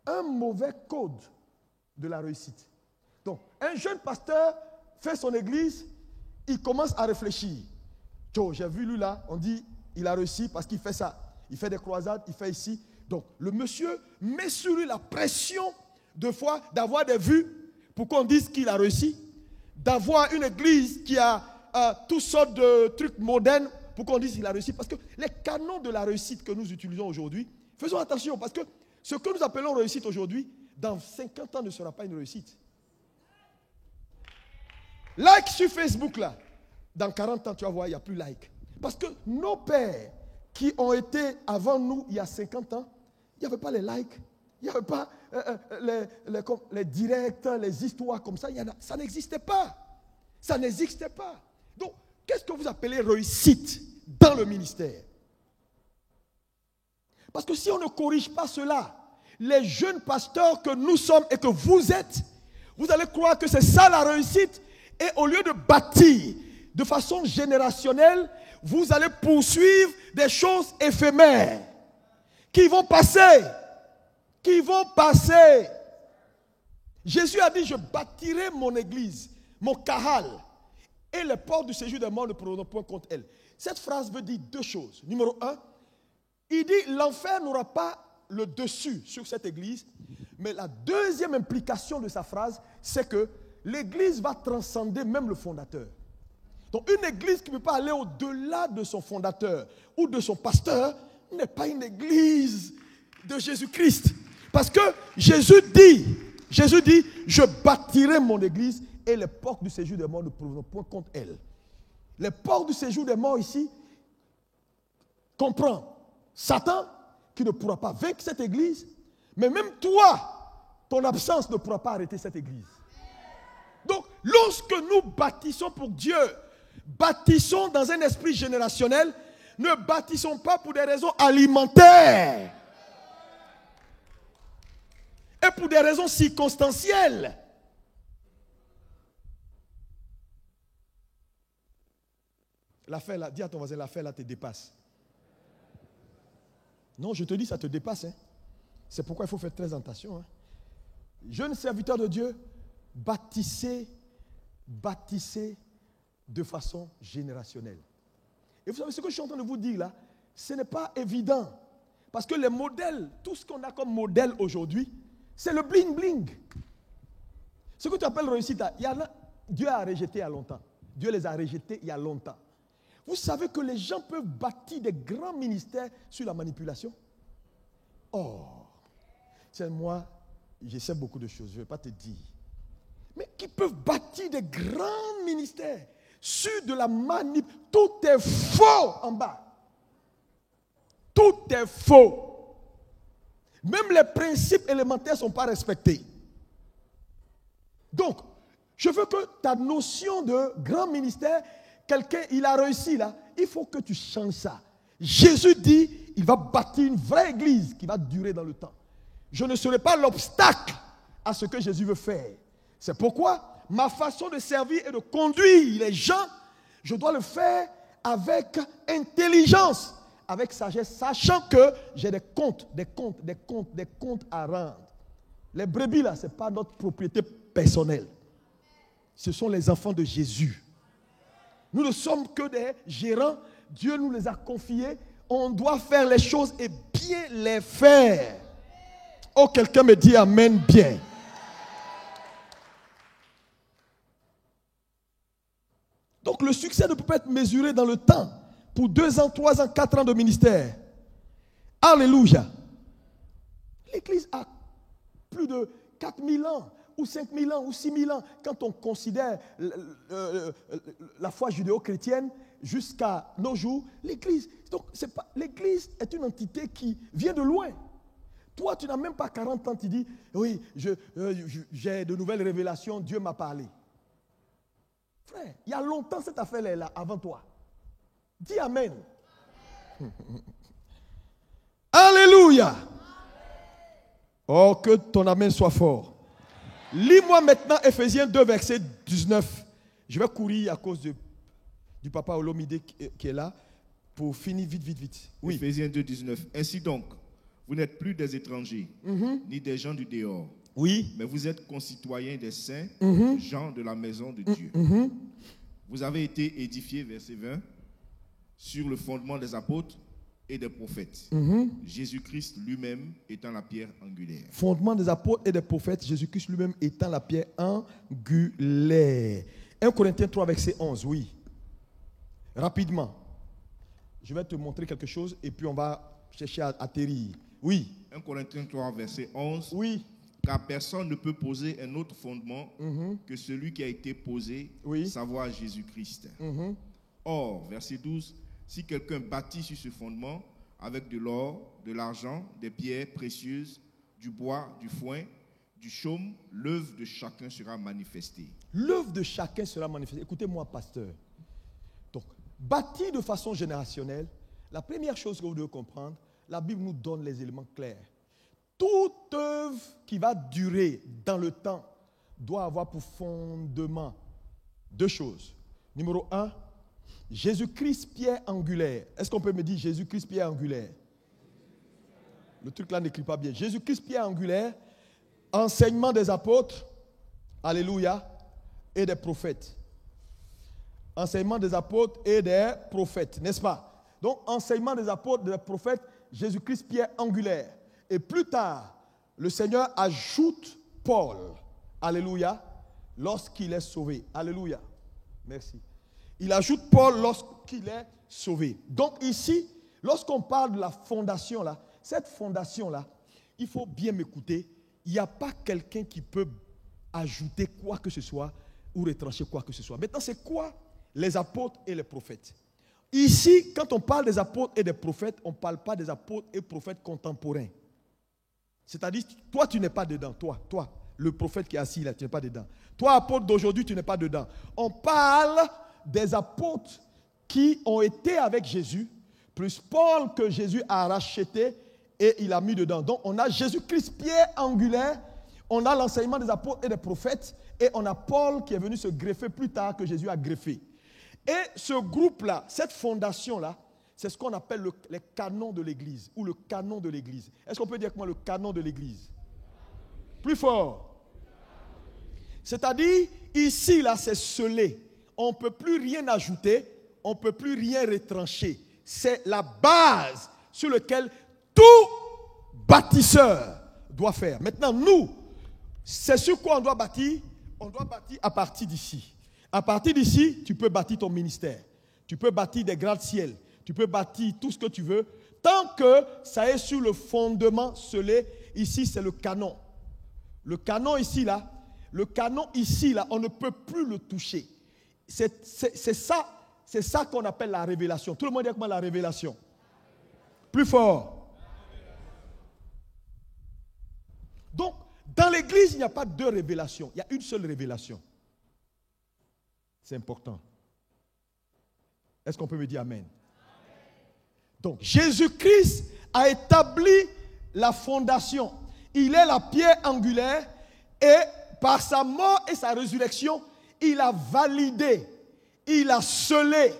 un mauvais code de la réussite. Donc, un jeune pasteur fait son église, il commence à réfléchir. J'ai vu lui là, on dit il a réussi parce qu'il fait ça. Il fait des croisades, il fait ici. Donc, le monsieur met sur lui la pression de foi, d'avoir des vues pour qu'on dise qu'il a réussi, d'avoir une église qui a toutes sortes de trucs modernes pour qu'on dise qu'il a réussi. Parce que les canons de la réussite que nous utilisons aujourd'hui, faisons attention parce que ce que nous appelons réussite aujourd'hui, dans 50 ans ne sera pas une réussite. Like sur Facebook là, dans 40 ans tu vas voir, il n'y a plus like. Parce que nos pères qui ont été avant nous il y a 50 ans, il n'y avait pas les likes, il n'y avait pas les directs, les histoires comme ça, ça n'existait pas. Ça n'existait pas. Donc, qu'est-ce que vous appelez réussite dans le ministère? Parce que si on ne corrige pas cela, les jeunes pasteurs que nous sommes et que vous êtes, vous allez croire que c'est ça la réussite. Et au lieu de bâtir de façon générationnelle, vous allez poursuivre des choses éphémères qui vont passer. Qui vont passer. Jésus a dit, je bâtirai mon église, mon kahal, et les portes du séjour des morts ne prendront point contre elle. Cette phrase veut dire 2 choses. Numéro 1, il dit, l'enfer n'aura pas le dessus sur cette église, mais la deuxième implication de sa phrase, c'est que l'église va transcender même le fondateur. Donc une église qui ne peut pas aller au-delà de son fondateur ou de son pasteur n'est pas une église de Jésus-Christ. Parce que Jésus dit, je bâtirai mon église et les portes du séjour des morts ne prendront point contre elle. Les portes du séjour des morts ici comprend Satan qui ne pourra pas vaincre cette église, mais même toi, ton absence ne pourra pas arrêter cette église. Donc, lorsque nous bâtissons pour Dieu, bâtissons dans un esprit générationnel, ne bâtissons pas pour des raisons alimentaires et pour des raisons circonstancielles. L'affaire là, dis à ton voisin, l'affaire là te dépasse. Non, je te dis, ça te dépasse. Hein. C'est pourquoi il faut faire très attention. Hein. Jeunes serviteurs de Dieu, bâtissez de façon générationnelle. Et vous savez ce que je suis en train de vous dire là, ce n'est pas évident. Parce que les modèles, tout ce qu'on a comme modèle aujourd'hui, c'est le bling-bling. Ce que tu appelles réussite, Dieu a rejeté il y a longtemps. Dieu les a rejetés il y a longtemps. Vous savez que les gens peuvent bâtir des grands ministères sur la manipulation? Oh, tiens, moi, je sais beaucoup de choses, je ne vais pas te dire. Mais qui peuvent bâtir des grands ministères sur de la manipulation. Tout est faux en bas. Tout est faux. Même les principes élémentaires ne sont pas respectés. Donc, je veux que ta notion de grand ministère, quelqu'un, il a réussi là, il faut que tu changes ça. Jésus dit, il va bâtir une vraie église qui va durer dans le temps. Je ne serai pas l'obstacle à ce que Jésus veut faire. C'est pourquoi ma façon de servir et de conduire les gens, je dois le faire avec intelligence, avec sagesse, sachant que j'ai des comptes à rendre. Les brebis là, ce n'est pas notre propriété personnelle. Ce sont les enfants de Jésus. Nous ne sommes que des gérants. Dieu nous les a confiés. On doit faire les choses et bien les faire. Oh, quelqu'un me dit amen bien. Donc le succès ne peut pas être mesuré dans le temps. Pour 2 ans, 3 ans, 4 ans de ministère. Alléluia. L'Église a plus de 4000 ans, ou 5000 ans, ou 6000 ans. Quand on considère la foi judéo-chrétienne jusqu'à nos jours, l'Église, donc l'Église est une entité qui vient de loin. Toi, tu n'as même pas 40 ans, tu dis, oui, j'ai de nouvelles révélations, Dieu m'a parlé. Frère, il y a longtemps cette affaire-là est là, avant toi. Dis amen. Alléluia. Oh, que ton amen soit fort. Lis-moi maintenant Ephésiens 2, verset 19. Je vais courir à cause du papa Olomide qui est là pour finir vite. Oui. Ephésiens 2, 19. Ainsi donc, vous n'êtes plus des étrangers, ni des gens du dehors. Oui. Mais vous êtes concitoyens des saints, gens de la maison de Dieu. Vous avez été édifiés, verset 20, sur le fondement des apôtres et des prophètes. Jésus-Christ lui-même étant la pierre angulaire. Fondement des apôtres et des prophètes, Jésus-Christ lui-même étant la pierre angulaire. 1 Corinthiens 3, verset 11, oui. Rapidement. Je vais te montrer quelque chose et puis on va chercher à atterrir. Oui. 1 Corinthiens 3, verset 11. Oui. Car personne ne peut poser un autre fondement que celui qui a été posé, savoir Jésus-Christ. Or, verset 12, si quelqu'un bâtit sur ce fondement avec de l'or, de l'argent, des pierres précieuses, du bois, du foin, du chaume, l'œuvre de chacun sera manifestée. L'œuvre de chacun sera manifestée. Écoutez-moi, pasteur. Donc, bâti de façon générationnelle, la première chose que vous devez comprendre, la Bible nous donne les éléments clairs. Toute œuvre qui va durer dans le temps doit avoir pour fondement 2 choses. Numéro 1, Jésus-Christ, pierre angulaire. Est-ce qu'on peut me dire Jésus-Christ, pierre angulaire? Le truc là n'écrit pas bien. Jésus-Christ, pierre angulaire, enseignement des apôtres, alléluia, et des prophètes. Enseignement des apôtres et des prophètes, n'est-ce pas? Donc, enseignement des apôtres et des prophètes, Jésus-Christ, pierre angulaire. Et plus tard, le Seigneur ajoute Paul, alléluia, lorsqu'il est sauvé. Alléluia. Merci. Il ajoute Paul lorsqu'il est sauvé. Donc ici, lorsqu'on parle de la fondation là, cette fondation là, il faut bien m'écouter, il n'y a pas quelqu'un qui peut ajouter quoi que ce soit ou retrancher quoi que ce soit. Maintenant, c'est quoi les apôtres et les prophètes? Ici, quand on parle des apôtres et des prophètes, on ne parle pas des apôtres et prophètes contemporains. C'est-à-dire, toi, tu n'es pas dedans. Toi, le prophète qui est assis là, tu n'es pas dedans. Toi, apôtre d'aujourd'hui, tu n'es pas dedans. On parle des apôtres qui ont été avec Jésus, plus Paul que Jésus a racheté et il a mis dedans. Donc, on a Jésus-Christ, pierre angulaire, on a l'enseignement des apôtres et des prophètes, et on a Paul qui est venu se greffer plus tard que Jésus a greffé. Et ce groupe-là, cette fondation-là, c'est ce qu'on appelle les canons de l'Église ou le canon de l'Église. Est-ce qu'on peut dire comment le canon de l'Église? Plus fort. C'est-à-dire, ici, là, c'est scellé. On ne peut plus rien ajouter, on ne peut plus rien retrancher. C'est la base sur laquelle tout bâtisseur doit faire. Maintenant, nous, c'est sur quoi on doit bâtir? On doit bâtir à partir d'ici. À partir d'ici, tu peux bâtir ton ministère. Tu peux bâtir des gratte-ciel. Tu peux bâtir tout ce que tu veux. Tant que ça est sur le fondement scellé, ici, c'est le canon. Le canon ici, là, on ne peut plus le toucher. C'est ça qu'on appelle la révélation. Tout le monde dit comment la révélation? Plus fort. Donc, dans l'église, il n'y a pas deux révélations. Il y a une seule révélation. C'est important. Est-ce qu'on peut me dire amen? Donc, Jésus-Christ a établi la fondation. Il est la pierre angulaire et par sa mort et sa résurrection, il a validé, il a scellé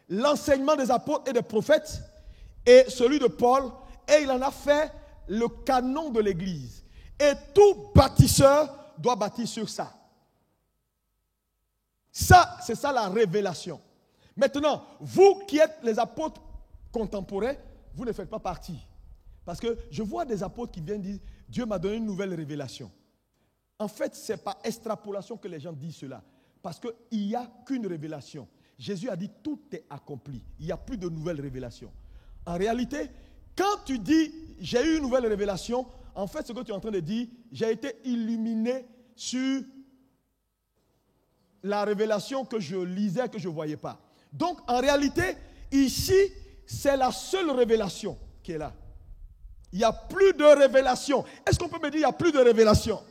l'enseignement des apôtres et des prophètes et celui de Paul, et il en a fait le canon de l'Église. Et tout bâtisseur doit bâtir sur ça. Ça, c'est ça la révélation. Maintenant, vous qui êtes les apôtres contemporains, vous ne faites pas partie. Parce que je vois des apôtres qui viennent dire, Dieu m'a donné une nouvelle révélation. En fait, ce n'est pas extrapolation que les gens disent cela. Parce qu'il n'y a qu'une révélation. Jésus a dit, tout est accompli. Il n'y a plus de nouvelles révélations. En réalité, quand tu dis, j'ai eu une nouvelle révélation, en fait, ce que tu es en train de dire, j'ai été illuminé sur la révélation que je lisais, que je ne voyais pas. Donc, en réalité, ici, c'est la seule révélation qui est là. Il n'y a plus de révélation. Est-ce qu'on peut me dire qu'il n'y a plus de révélation?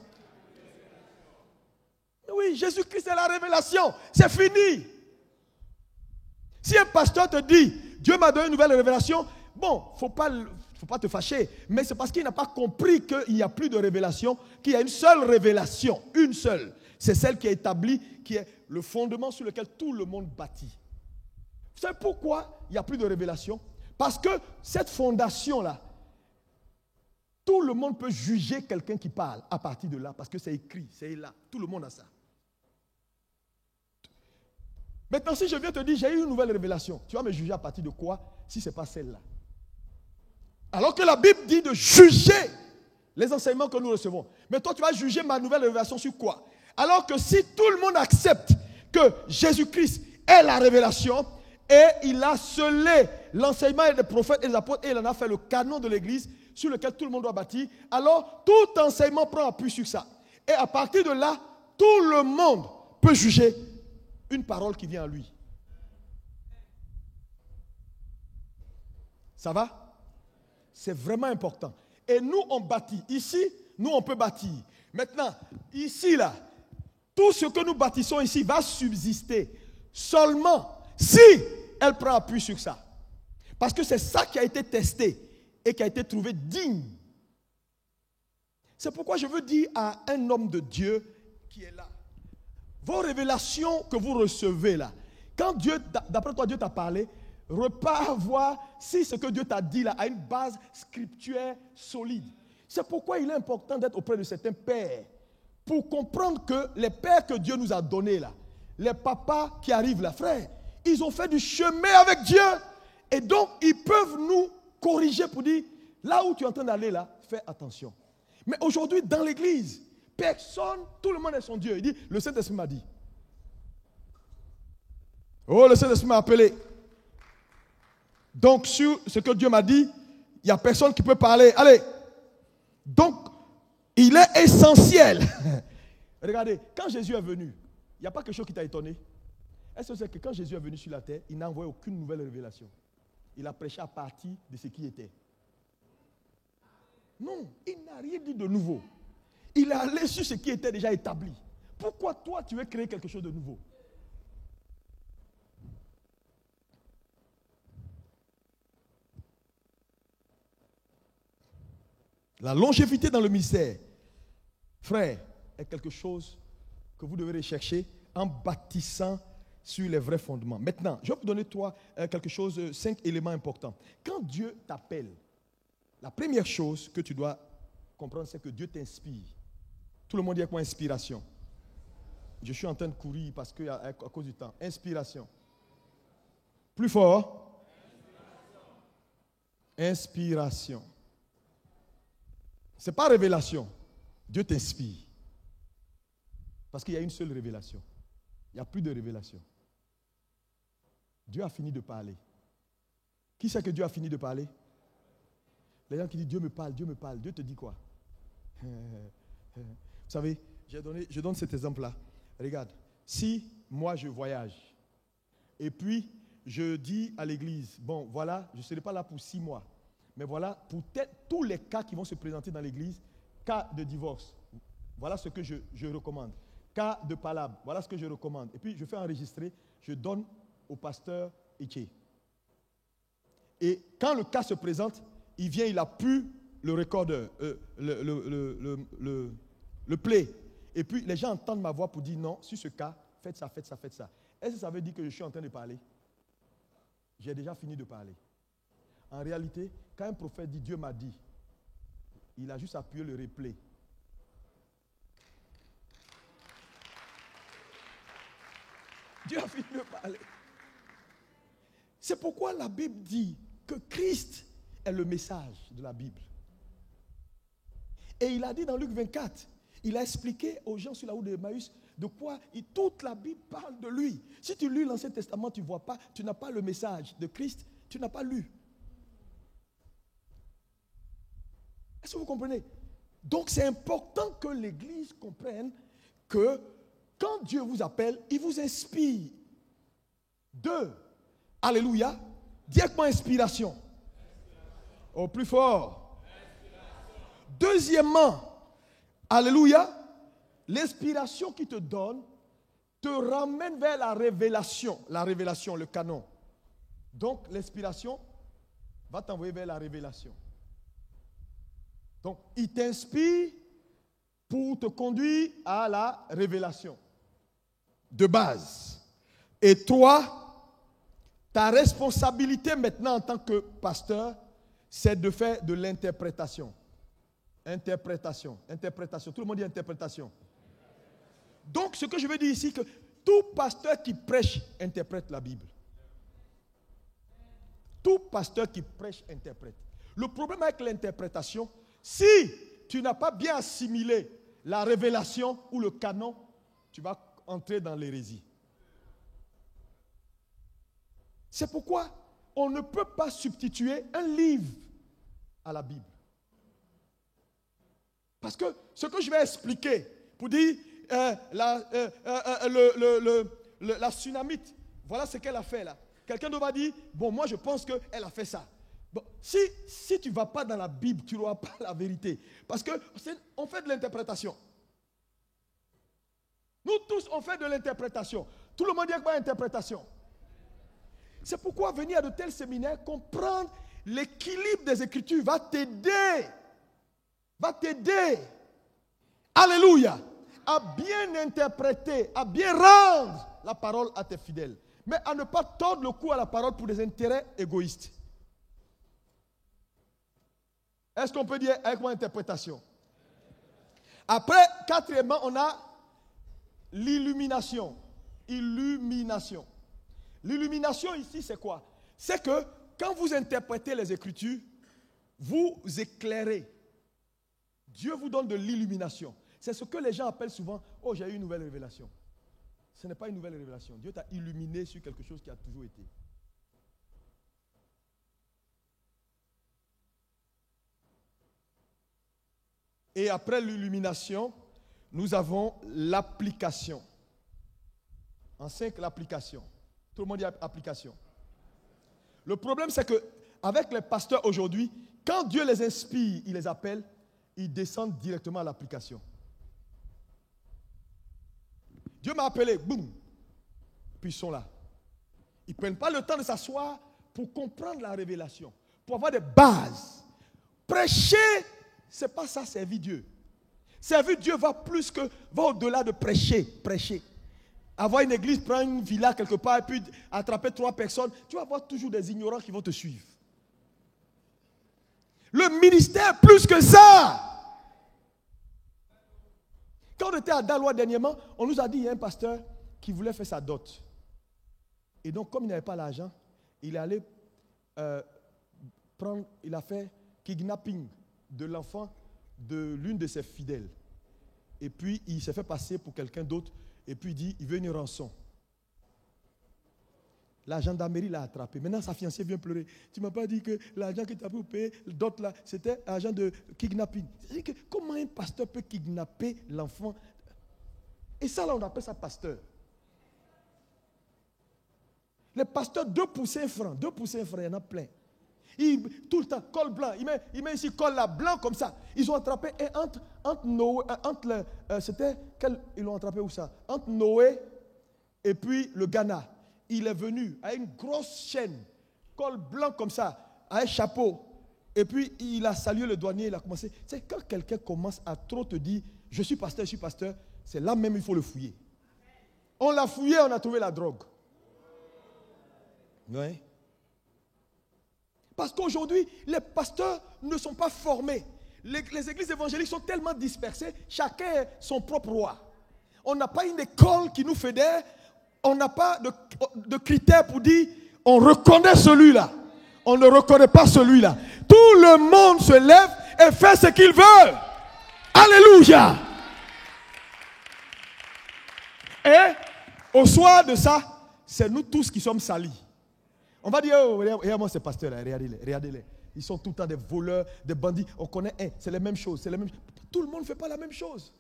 Oui, Jésus-Christ est la révélation. C'est fini. Si un pasteur te dit, Dieu m'a donné une nouvelle révélation, bon, il ne faut pas te fâcher. Mais c'est parce qu'il n'a pas compris qu'il n'y a plus de révélation, qu'il y a une seule révélation. Une seule. C'est celle qui est établie, qui est le fondement sur lequel tout le monde bâtit. Vous savez pourquoi il n'y a plus de révélation? Parce que cette fondation-là, tout le monde peut juger quelqu'un qui parle à partir de là, parce que c'est écrit, c'est là. Tout le monde a ça. Maintenant, si je viens te dire, j'ai eu une nouvelle révélation, tu vas me juger à partir de quoi, si ce n'est pas celle-là? Alors que la Bible dit de juger les enseignements que nous recevons. Mais toi, tu vas juger ma nouvelle révélation sur quoi? Alors que si tout le monde accepte que Jésus-Christ est la révélation, et il a scellé l'enseignement des prophètes et des apôtres, et il en a fait le canon de l'Église, sur lequel tout le monde doit bâtir, alors tout enseignement prend appui sur ça. Et à partir de là, tout le monde peut juger une parole qui vient à lui. Ça va? C'est vraiment important. Et nous, on bâtit. Ici, nous, on peut bâtir. Maintenant, ici, là, tout ce que nous bâtissons ici va subsister seulement si elle prend appui sur ça. Parce que c'est ça qui a été testé et qui a été trouvé digne. C'est pourquoi je veux dire à un homme de Dieu qui est là, vos révélations que vous recevez là, quand Dieu, d'après toi, Dieu t'a parlé, repars voir si ce que Dieu t'a dit là a une base scriptuelle solide. C'est pourquoi il est important d'être auprès de certains pères pour comprendre que les pères que Dieu nous a donnés là, les papas qui arrivent là, frère, ils ont fait du chemin avec Dieu et donc ils peuvent nous corriger pour dire là où tu es en train d'aller là, fais attention. Mais aujourd'hui dans l'église, personne, tout le monde est son Dieu. Il dit, le Saint-Esprit m'a dit. Oh, le Saint-Esprit m'a appelé. Donc sur ce que Dieu m'a dit, il n'y a personne qui peut parler. Allez. Donc, il est essentiel. Regardez, quand Jésus est venu, il n'y a pas quelque chose qui t'a étonné. Est-ce que c'est que quand Jésus est venu sur la terre, il n'a envoyé aucune nouvelle révélation? Il a prêché à partir de ce qui était. Non, il n'a rien dit de nouveau. Il est allé sur ce qui était déjà établi. Pourquoi toi, tu veux créer quelque chose de nouveau? La longévité dans le ministère, frère, est quelque chose que vous devez rechercher en bâtissant sur les vrais fondements. Maintenant, je vais vous donner quelque chose, 5 éléments importants. Quand Dieu t'appelle, la première chose que tu dois comprendre, c'est que Dieu t'inspire. Tout le monde dit avec moi inspiration. Je suis en train de courir parce que à cause du temps. Inspiration. Plus fort. Inspiration. Ce n'est pas révélation. Dieu t'inspire. Parce qu'il y a une seule révélation. Il n'y a plus de révélation. Dieu a fini de parler. Qui sait que Dieu a fini de parler? Les gens qui disent Dieu me parle, Dieu me parle. Dieu te dit quoi? Vous savez, je donne cet exemple-là. Regarde, si moi je voyage et puis je dis à l'église, bon voilà, je ne serai pas là pour 6 mois, mais voilà, pour tous les cas qui vont se présenter dans l'église, cas de divorce, voilà ce que je recommande. Cas de palabre, voilà ce que je recommande. Et puis je fais enregistrer, je donne au pasteur Ike. Et quand le cas se présente, il vient, il appuie le recordeur, le play. Et puis les gens entendent ma voix pour dire non, sur ce cas, faites ça, faites ça, faites ça. Est-ce que ça veut dire que je suis en train de parler? J'ai déjà fini de parler. En réalité, quand un prophète dit Dieu m'a dit, il a juste appuyé le replay. Dieu a fini de parler. C'est pourquoi la Bible dit que Christ est le message de la Bible. Et il a dit dans Luc 24, il a expliqué aux gens sur la route de Emmaüs de quoi toute la Bible parle de lui. Si tu lis l'Ancien Testament, tu ne vois pas, tu n'as pas le message de Christ, tu n'as pas lu. Est-ce que vous comprenez? Donc c'est important que l'Église comprenne que quand Dieu vous appelle, il vous inspire. 2, alléluia, dis avec moi inspiration. Au plus fort. Deuxièmement, alléluia, l'inspiration qui te donne te ramène vers la révélation, le canon. Donc l'inspiration va t'envoyer vers la révélation. Donc il t'inspire pour te conduire à la révélation de base. Et toi, ta responsabilité maintenant en tant que pasteur, c'est de faire de l'interprétation. Interprétation. Tout le monde dit interprétation. Donc, ce que je veux dire ici, que tout pasteur qui prêche interprète la Bible. Tout pasteur qui prêche interprète. Le problème avec l'interprétation, si tu n'as pas bien assimilé la révélation ou le canon, tu vas entrer dans l'hérésie. C'est pourquoi on ne peut pas substituer un livre à la Bible. Parce que ce que je vais expliquer, pour dire la tsunamite, voilà ce qu'elle a fait là. Quelqu'un va dire, bon, moi je pense qu'elle a fait ça. Bon, si tu ne vas pas dans la Bible, tu n'auras pas la vérité. Parce qu'on fait de l'interprétation. Nous tous, on fait de l'interprétation. Tout le monde dit quoi interprétation? C'est pourquoi venir à de tels séminaires, comprendre l'équilibre des Écritures va t'aider. Alléluia. À bien interpréter, à bien rendre la parole à tes fidèles. Mais à ne pas tordre le cou à la parole pour des intérêts égoïstes. Est-ce qu'on peut dire avec moi interprétation? Après, quatrièmement, on a l'illumination. L'illumination ici, c'est quoi? C'est que quand vous interprétez les Écritures, vous éclairez. Dieu vous donne de l'illumination. C'est ce que les gens appellent souvent, oh, j'ai eu une nouvelle révélation. Ce n'est pas une nouvelle révélation. Dieu t'a illuminé sur quelque chose qui a toujours été. Et après l'illumination, nous avons l'application. En 5, l'application. Tout le monde dit application. Le problème, c'est qu'avec les pasteurs aujourd'hui, quand Dieu les inspire, il les appelle, ils descendent directement à l'application. Dieu m'a appelé, boum, puis ils sont là. Ils ne prennent pas le temps de s'asseoir pour comprendre la révélation, pour avoir des bases. Prêcher, ce n'est pas ça, servir Dieu. Servir Dieu va au-delà de prêcher. Avoir une église, prendre une villa quelque part et puis attraper 3 personnes, tu vas avoir toujours des ignorants qui vont te suivre. Le ministère, plus que ça. Quand on était à Daloa dernièrement, on nous a dit, il y a un pasteur qui voulait faire sa dot. Et donc, comme il n'avait pas l'argent, il est allé il a fait kidnapping de l'enfant de l'une de ses fidèles. Et puis, il s'est fait passer pour quelqu'un d'autre. Et puis, il dit, il veut une rançon. La gendarmerie l'a attrapé. Maintenant, sa fiancée vient pleurer. Tu ne m'as pas dit que l'argent que tu as pu payer, d'autres là, c'était l'argent de kidnapping. C'est-à-dire que comment un pasteur peut kidnapper l'enfant? Et ça, là, on appelle ça pasteur. Les pasteurs, 2 pour 5 francs. 2 pour 5 francs, il y en a plein. Tout le temps, col blanc. Il met ici col là, blanc comme ça. Ils ont attrapé Noé, ils l'ont attrapé où ça? Entre Noé et puis le Ghana. Il est venu à une grosse chaîne, col blanc comme ça, à un chapeau. Et puis il a salué le douanier, il a commencé. C'est quand quelqu'un commence à trop te dire, je suis pasteur, c'est là même il faut le fouiller. On l'a fouillé, on a trouvé la drogue. Oui. Parce qu'aujourd'hui, les pasteurs ne sont pas formés. Les églises évangéliques sont tellement dispersées, chacun est son propre roi. On n'a pas une école qui nous fédère, on n'a pas de critères pour dire on reconnaît celui-là, on ne reconnaît pas celui-là. Tout le monde se lève et fait ce qu'il veut. Alléluia. Et au soir de ça, c'est nous tous qui sommes salis. On va dire, oh, regarde-moi ces pasteurs-là, regardez-les. Ils sont tout le temps des voleurs, des bandits. On connaît c'est les mêmes choses, Tout le monde ne fait pas la même chose.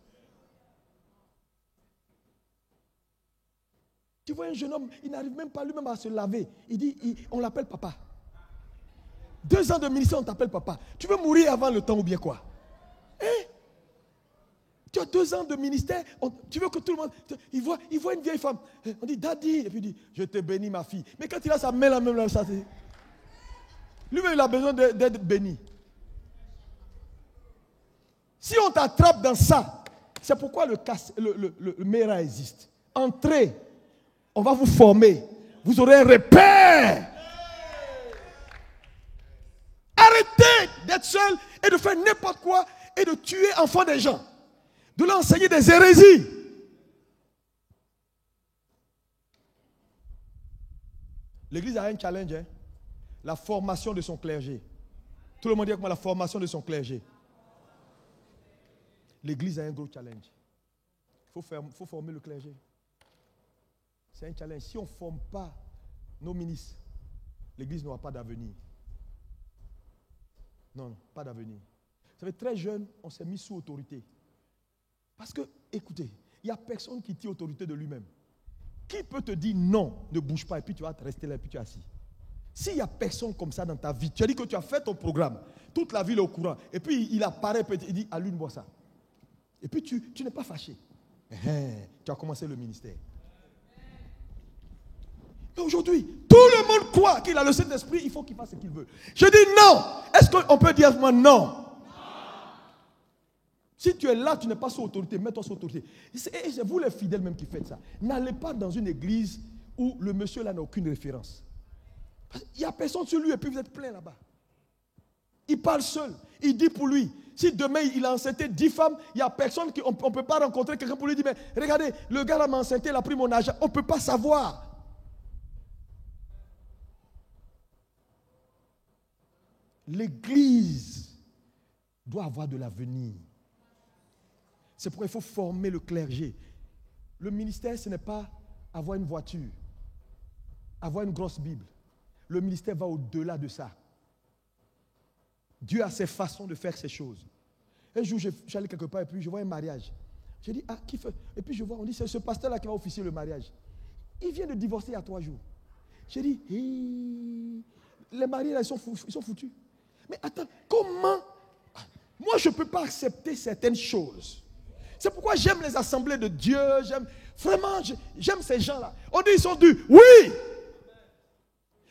Tu vois un jeune homme, il n'arrive même pas lui-même à se laver. Il dit, on l'appelle papa. 2 ans de ministère, on t'appelle papa. Tu veux mourir avant le temps ou bien quoi? Tu as 2 ans de ministère, tu veux que tout le monde... Il voit une vieille femme, on dit, daddy, et puis il dit, je te bénis ma fille. Mais quand il a sa main là même, ça, lui-même il a besoin d'être béni. Si on t'attrape dans ça, c'est pourquoi le MERA existe. Entrez, on va vous former, vous aurez un repère. Arrêtez d'être seul et de faire n'importe quoi et de tuer enfants des gens. De leur enseigner des hérésies. L'église a un challenge, la formation de son clergé. Tout le monde dit comment la formation de son clergé. L'église a un gros challenge. Il faut former le clergé. C'est un challenge. Si on ne forme pas nos ministres, l'église n'aura pas d'avenir. Non, pas d'avenir. Vous savez, très jeune, on s'est mis sous autorité. Parce que, écoutez, il n'y a personne qui tire autorité de lui-même. Qui peut te dire non, ne bouge pas, et puis tu vas rester là, et puis tu es assis? S'il n'y a personne comme ça dans ta vie, tu as dit que tu as fait ton programme, toute la ville est au courant, et puis il apparaît, il dit, allume-moi ça. Et puis tu n'es pas fâché. Tu as commencé le ministère. Mais aujourd'hui, tout le monde croit qu'il a le Saint-Esprit, il faut qu'il fasse ce qu'il veut. Je dis non. Est-ce qu'on peut dire moi non? Si tu es là, tu n'es pas sous autorité, mets-toi sous autorité. C'est vous les fidèles même qui faites ça. N'allez pas dans une église où le monsieur là n'a aucune référence. Il n'y a personne sur lui et puis vous êtes plein là-bas. Il parle seul. Il dit pour lui. Si demain il a enceinté 10 femmes, il n'y a personne, on ne peut pas rencontrer quelqu'un pour lui dire, mais regardez, le gars là m'a enceinté, il a pris mon argent. On ne peut pas savoir. L'église doit avoir de l'avenir. C'est pourquoi il faut former le clergé. Le ministère, ce n'est pas avoir une voiture, avoir une grosse Bible. Le ministère va au-delà de ça. Dieu a ses façons de faire ces choses. Un jour, j'allais quelque part et puis je vois un mariage. J'ai dit, ah, qui fait? Et puis je vois, on dit, c'est ce pasteur-là qui va officier le mariage. Il vient de divorcer il y a 3 jours. J'ai dit, les mariés, là, ils sont foutus. Mais attends, comment? Moi, je ne peux pas accepter certaines choses. C'est pourquoi j'aime les assemblées de Dieu. J'aime ces gens-là. On dit, ils sont durs. Oui!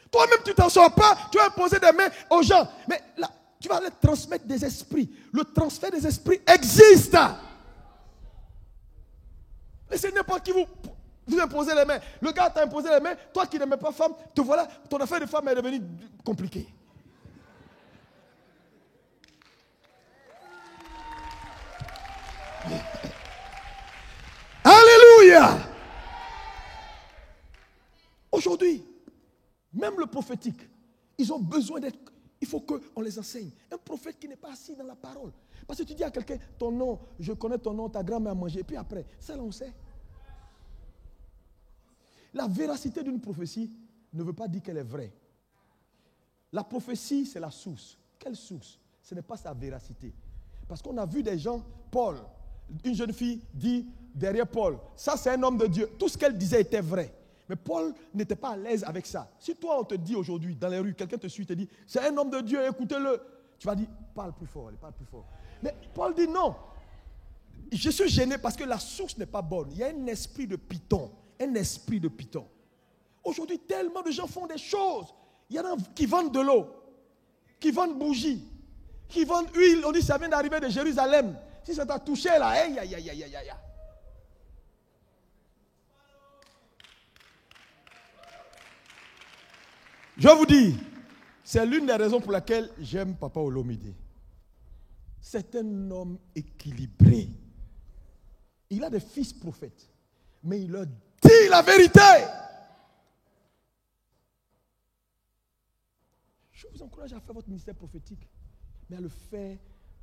Toi-même, tu ne t'en sors pas. Tu vas imposer des mains aux gens. Mais là, tu vas leur transmettre des esprits. Le transfert des esprits existe. Laissez n'importe qui vous... Vous imposez les mains. Le gars t'a imposé les mains. Toi qui n'aimais pas femme, te voilà, ton affaire de femme est devenue compliquée. Alléluia! Aujourd'hui, même le prophétique, ils ont besoin d'être... Il faut qu'on les enseigne. Un prophète qui n'est pas assis dans la parole. Parce que tu dis à quelqu'un, ton nom, je connais ton nom, ta grand-mère a mangé. Et puis après, ça là on sait. La véracité d'une prophétie ne veut pas dire qu'elle est vraie. La prophétie, c'est la source. Quelle source? Ce n'est pas sa véracité. Parce qu'on a vu des gens, Paul, une jeune fille dit derrière Paul, ça c'est un homme de Dieu. Tout ce qu'elle disait était vrai. Mais Paul n'était pas à l'aise avec ça. Si toi on te dit aujourd'hui, dans les rues, quelqu'un te suit, te dit, c'est un homme de Dieu, écoutez-le. Tu vas dire, parle plus fort, parle plus fort. Mais Paul dit non. Je suis gêné parce que la source n'est pas bonne. Il y a un esprit de python. Un esprit de python. Aujourd'hui, tellement de gens font des choses. Il y en a qui vendent de l'eau, qui vendent bougies, qui vendent huile. On dit ça vient d'arriver de Jérusalem. Si ça t'a touché là, aïe, aïe, aïe, aïe, aïe, aïe. Je vous dis, c'est l'une des raisons pour laquelle j'aime Papa Olomide. C'est un homme équilibré. Il a des fils prophètes, mais il leur dit la vérité. Je vous encourage à faire votre ministère prophétique, mais à le faire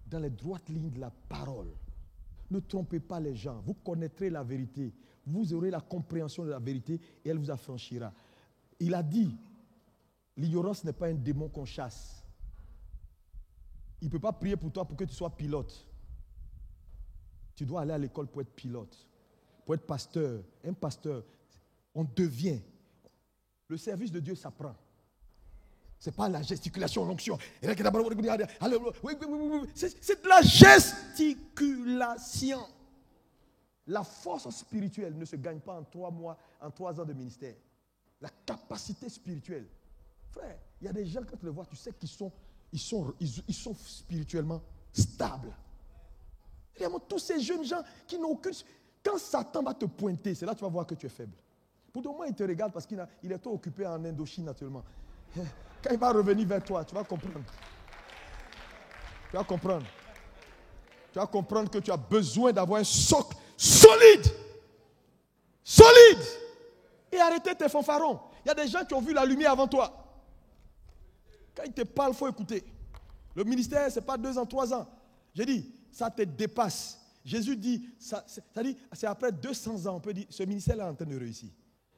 dans les droites lignes de la parole. Ne trompez pas les gens. Vous connaîtrez la vérité. Vous aurez la compréhension de la vérité et elle vous affranchira. Il a dit, l'ignorance n'est pas un démon qu'on chasse. Il ne peut pas prier pour toi pour que tu sois pilote. Tu dois aller à l'école pour être pilote, pour être pasteur. Un pasteur, on devient. Le service de Dieu s'apprend. Ce n'est pas la gesticulation, l'onction. C'est de la gesticulation. La force spirituelle ne se gagne pas en 3 mois, en 3 ans de ministère. La capacité spirituelle. Frère, il y a des gens, quand tu les vois, tu sais qu'ils sont spirituellement stables. Vraiment, tous ces jeunes gens qui n'ont aucune... Quand Satan va te pointer, c'est là que tu vas voir que tu es faible. Pour le moment, il te regarde parce qu'il est trop occupé en Indochine actuellement. Quand il va revenir vers toi, tu vas comprendre. Tu vas comprendre. Tu vas comprendre que tu as besoin d'avoir un socle solide. Solide. Et arrêtez tes fanfarons. Il y a des gens qui ont vu la lumière avant toi. Quand ils te parlent, il faut écouter. Le ministère, ce n'est pas 2 ans, 3 ans. J'ai dit, ça te dépasse. Jésus dit, c'est après 200 ans, on peut dire, ce ministère-là est en train de réussir.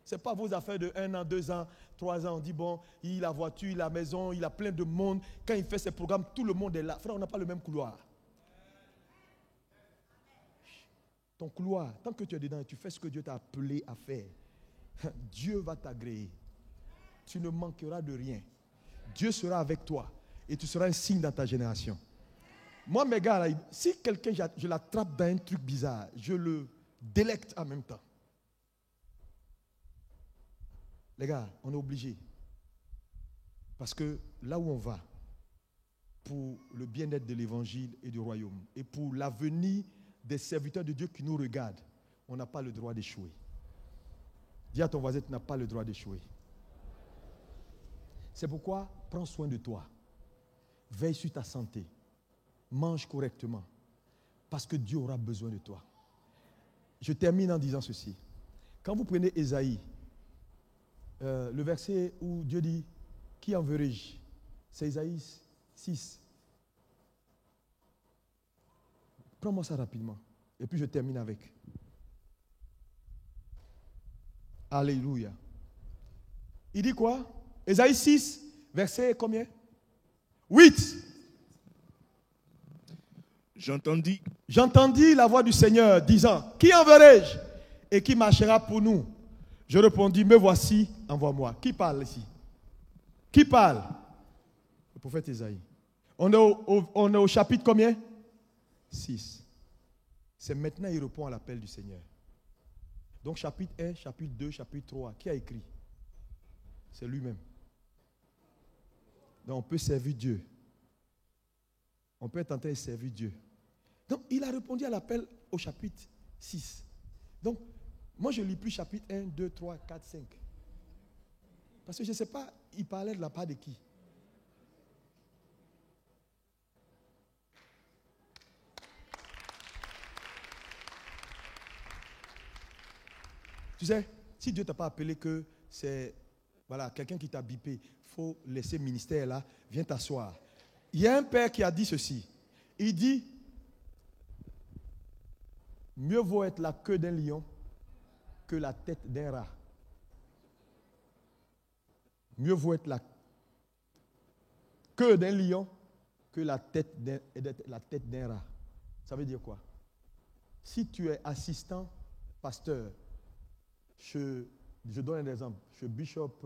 Ce n'est pas vos affaires de 1 an, 2 ans, 3 ans. On dit, bon, il a la voiture, il a la maison, il a plein de monde. Quand il fait ses programmes, tout le monde est là. Frère, on n'a pas le même couloir. Ton couloir, tant que tu es dedans et tu fais ce que Dieu t'a appelé à faire, Dieu va t'agréer. Tu ne manqueras de rien. Dieu sera avec toi et tu seras un signe dans ta génération. Moi, mes gars, là, si quelqu'un, je l'attrape dans un truc bizarre, je le délecte en même temps. Les gars, on est obligés. Parce que là où on va, pour le bien-être de l'évangile et du royaume, et pour l'avenir des serviteurs de Dieu qui nous regardent, on n'a pas le droit d'échouer. Dis à ton voisin, tu n'as pas le droit d'échouer. C'est pourquoi, prends soin de toi. Veille sur ta santé. Mange correctement. Parce que Dieu aura besoin de toi. Je termine en disant ceci. Quand vous prenez Ésaïe, le verset où Dieu dit, qui enverrai-je? C'est Ésaïe 6. Prends-moi ça rapidement. Et puis je termine avec. Alléluia. Il dit quoi? Ésaïe 6, verset combien? 8. J'entendis la voix du Seigneur disant, qui enverrai-je et qui marchera pour nous? Je répondis, me voici, envoie-moi. Qui parle ici? Qui parle? Le prophète Ésaïe. On est au chapitre combien? 6. C'est maintenant il répond à l'appel du Seigneur. Donc chapitre 1, chapitre 2, chapitre 3. Qui a écrit? C'est lui-même. Donc on peut servir Dieu. On peut être en train de servir Dieu. Donc il a répondu à l'appel au chapitre 6. Donc Moi, je ne lis plus chapitre 1, 2, 3, 4, 5. Parce que je ne sais pas, il parlait de la part de qui. Tu sais, si Dieu ne t'a pas appelé que c'est quelqu'un qui t'a bipé, il faut laisser le ministère là, viens t'asseoir. Il y a un père qui a dit ceci. Il dit, mieux vaut être la queue d'un lion que la tête d'un rat. Mieux vaut être la queue d'un lion que la tête d'un rat. Ça veut dire quoi? Si tu es assistant pasteur, je donne un exemple, chez Bishop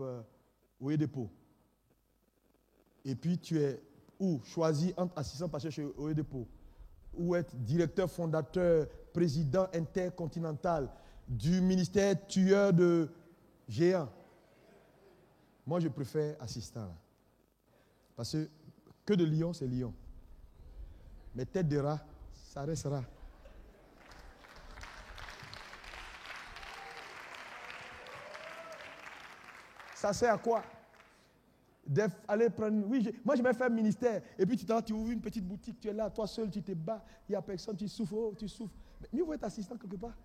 Oyedepo, et puis tu es choisi entre assistant pasteur chez Oyedepo, ou être directeur fondateur, président intercontinental du ministère tueur de géants. Moi, je préfère assistant. Là. Parce que de lion, c'est lion. Mais tête de rat, ça restera. Ça sert à quoi? Aller prendre. Oui, moi je vais faire ministère. Et puis tu ouvres une petite boutique, tu es là, toi seul, tu te bats, il n'y a personne, tu souffres, tu souffres. Mais mieux vaut être assistant quelque part,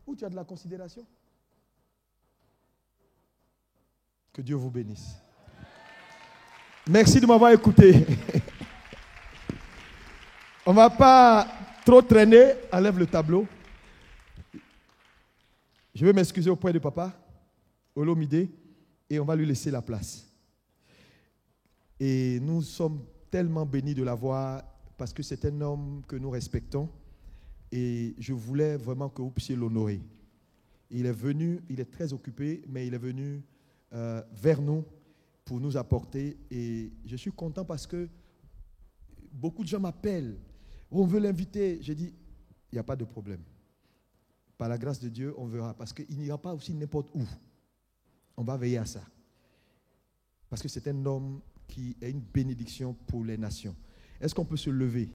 où tu as de la considération. Que Dieu vous bénisse. Merci de m'avoir écouté. On ne va pas trop traîner. Enlève le tableau. Je vais m'excuser auprès de papa, Olomide, et on va lui laisser la place. Et nous sommes tellement bénis de l'avoir parce que c'est un homme que nous respectons et je voulais vraiment que vous puissiez l'honorer. Il est venu, il est très occupé, mais il est venu vers nous pour nous apporter et je suis content parce que beaucoup de gens m'appellent, on veut l'inviter. J'ai dit, il n'y a pas de problème. Par la grâce de Dieu, on verra parce qu'il n'ira pas aussi n'importe où. On va veiller à ça. Parce que c'est un homme qui est une bénédiction pour les nations. Est-ce qu'on peut se lever?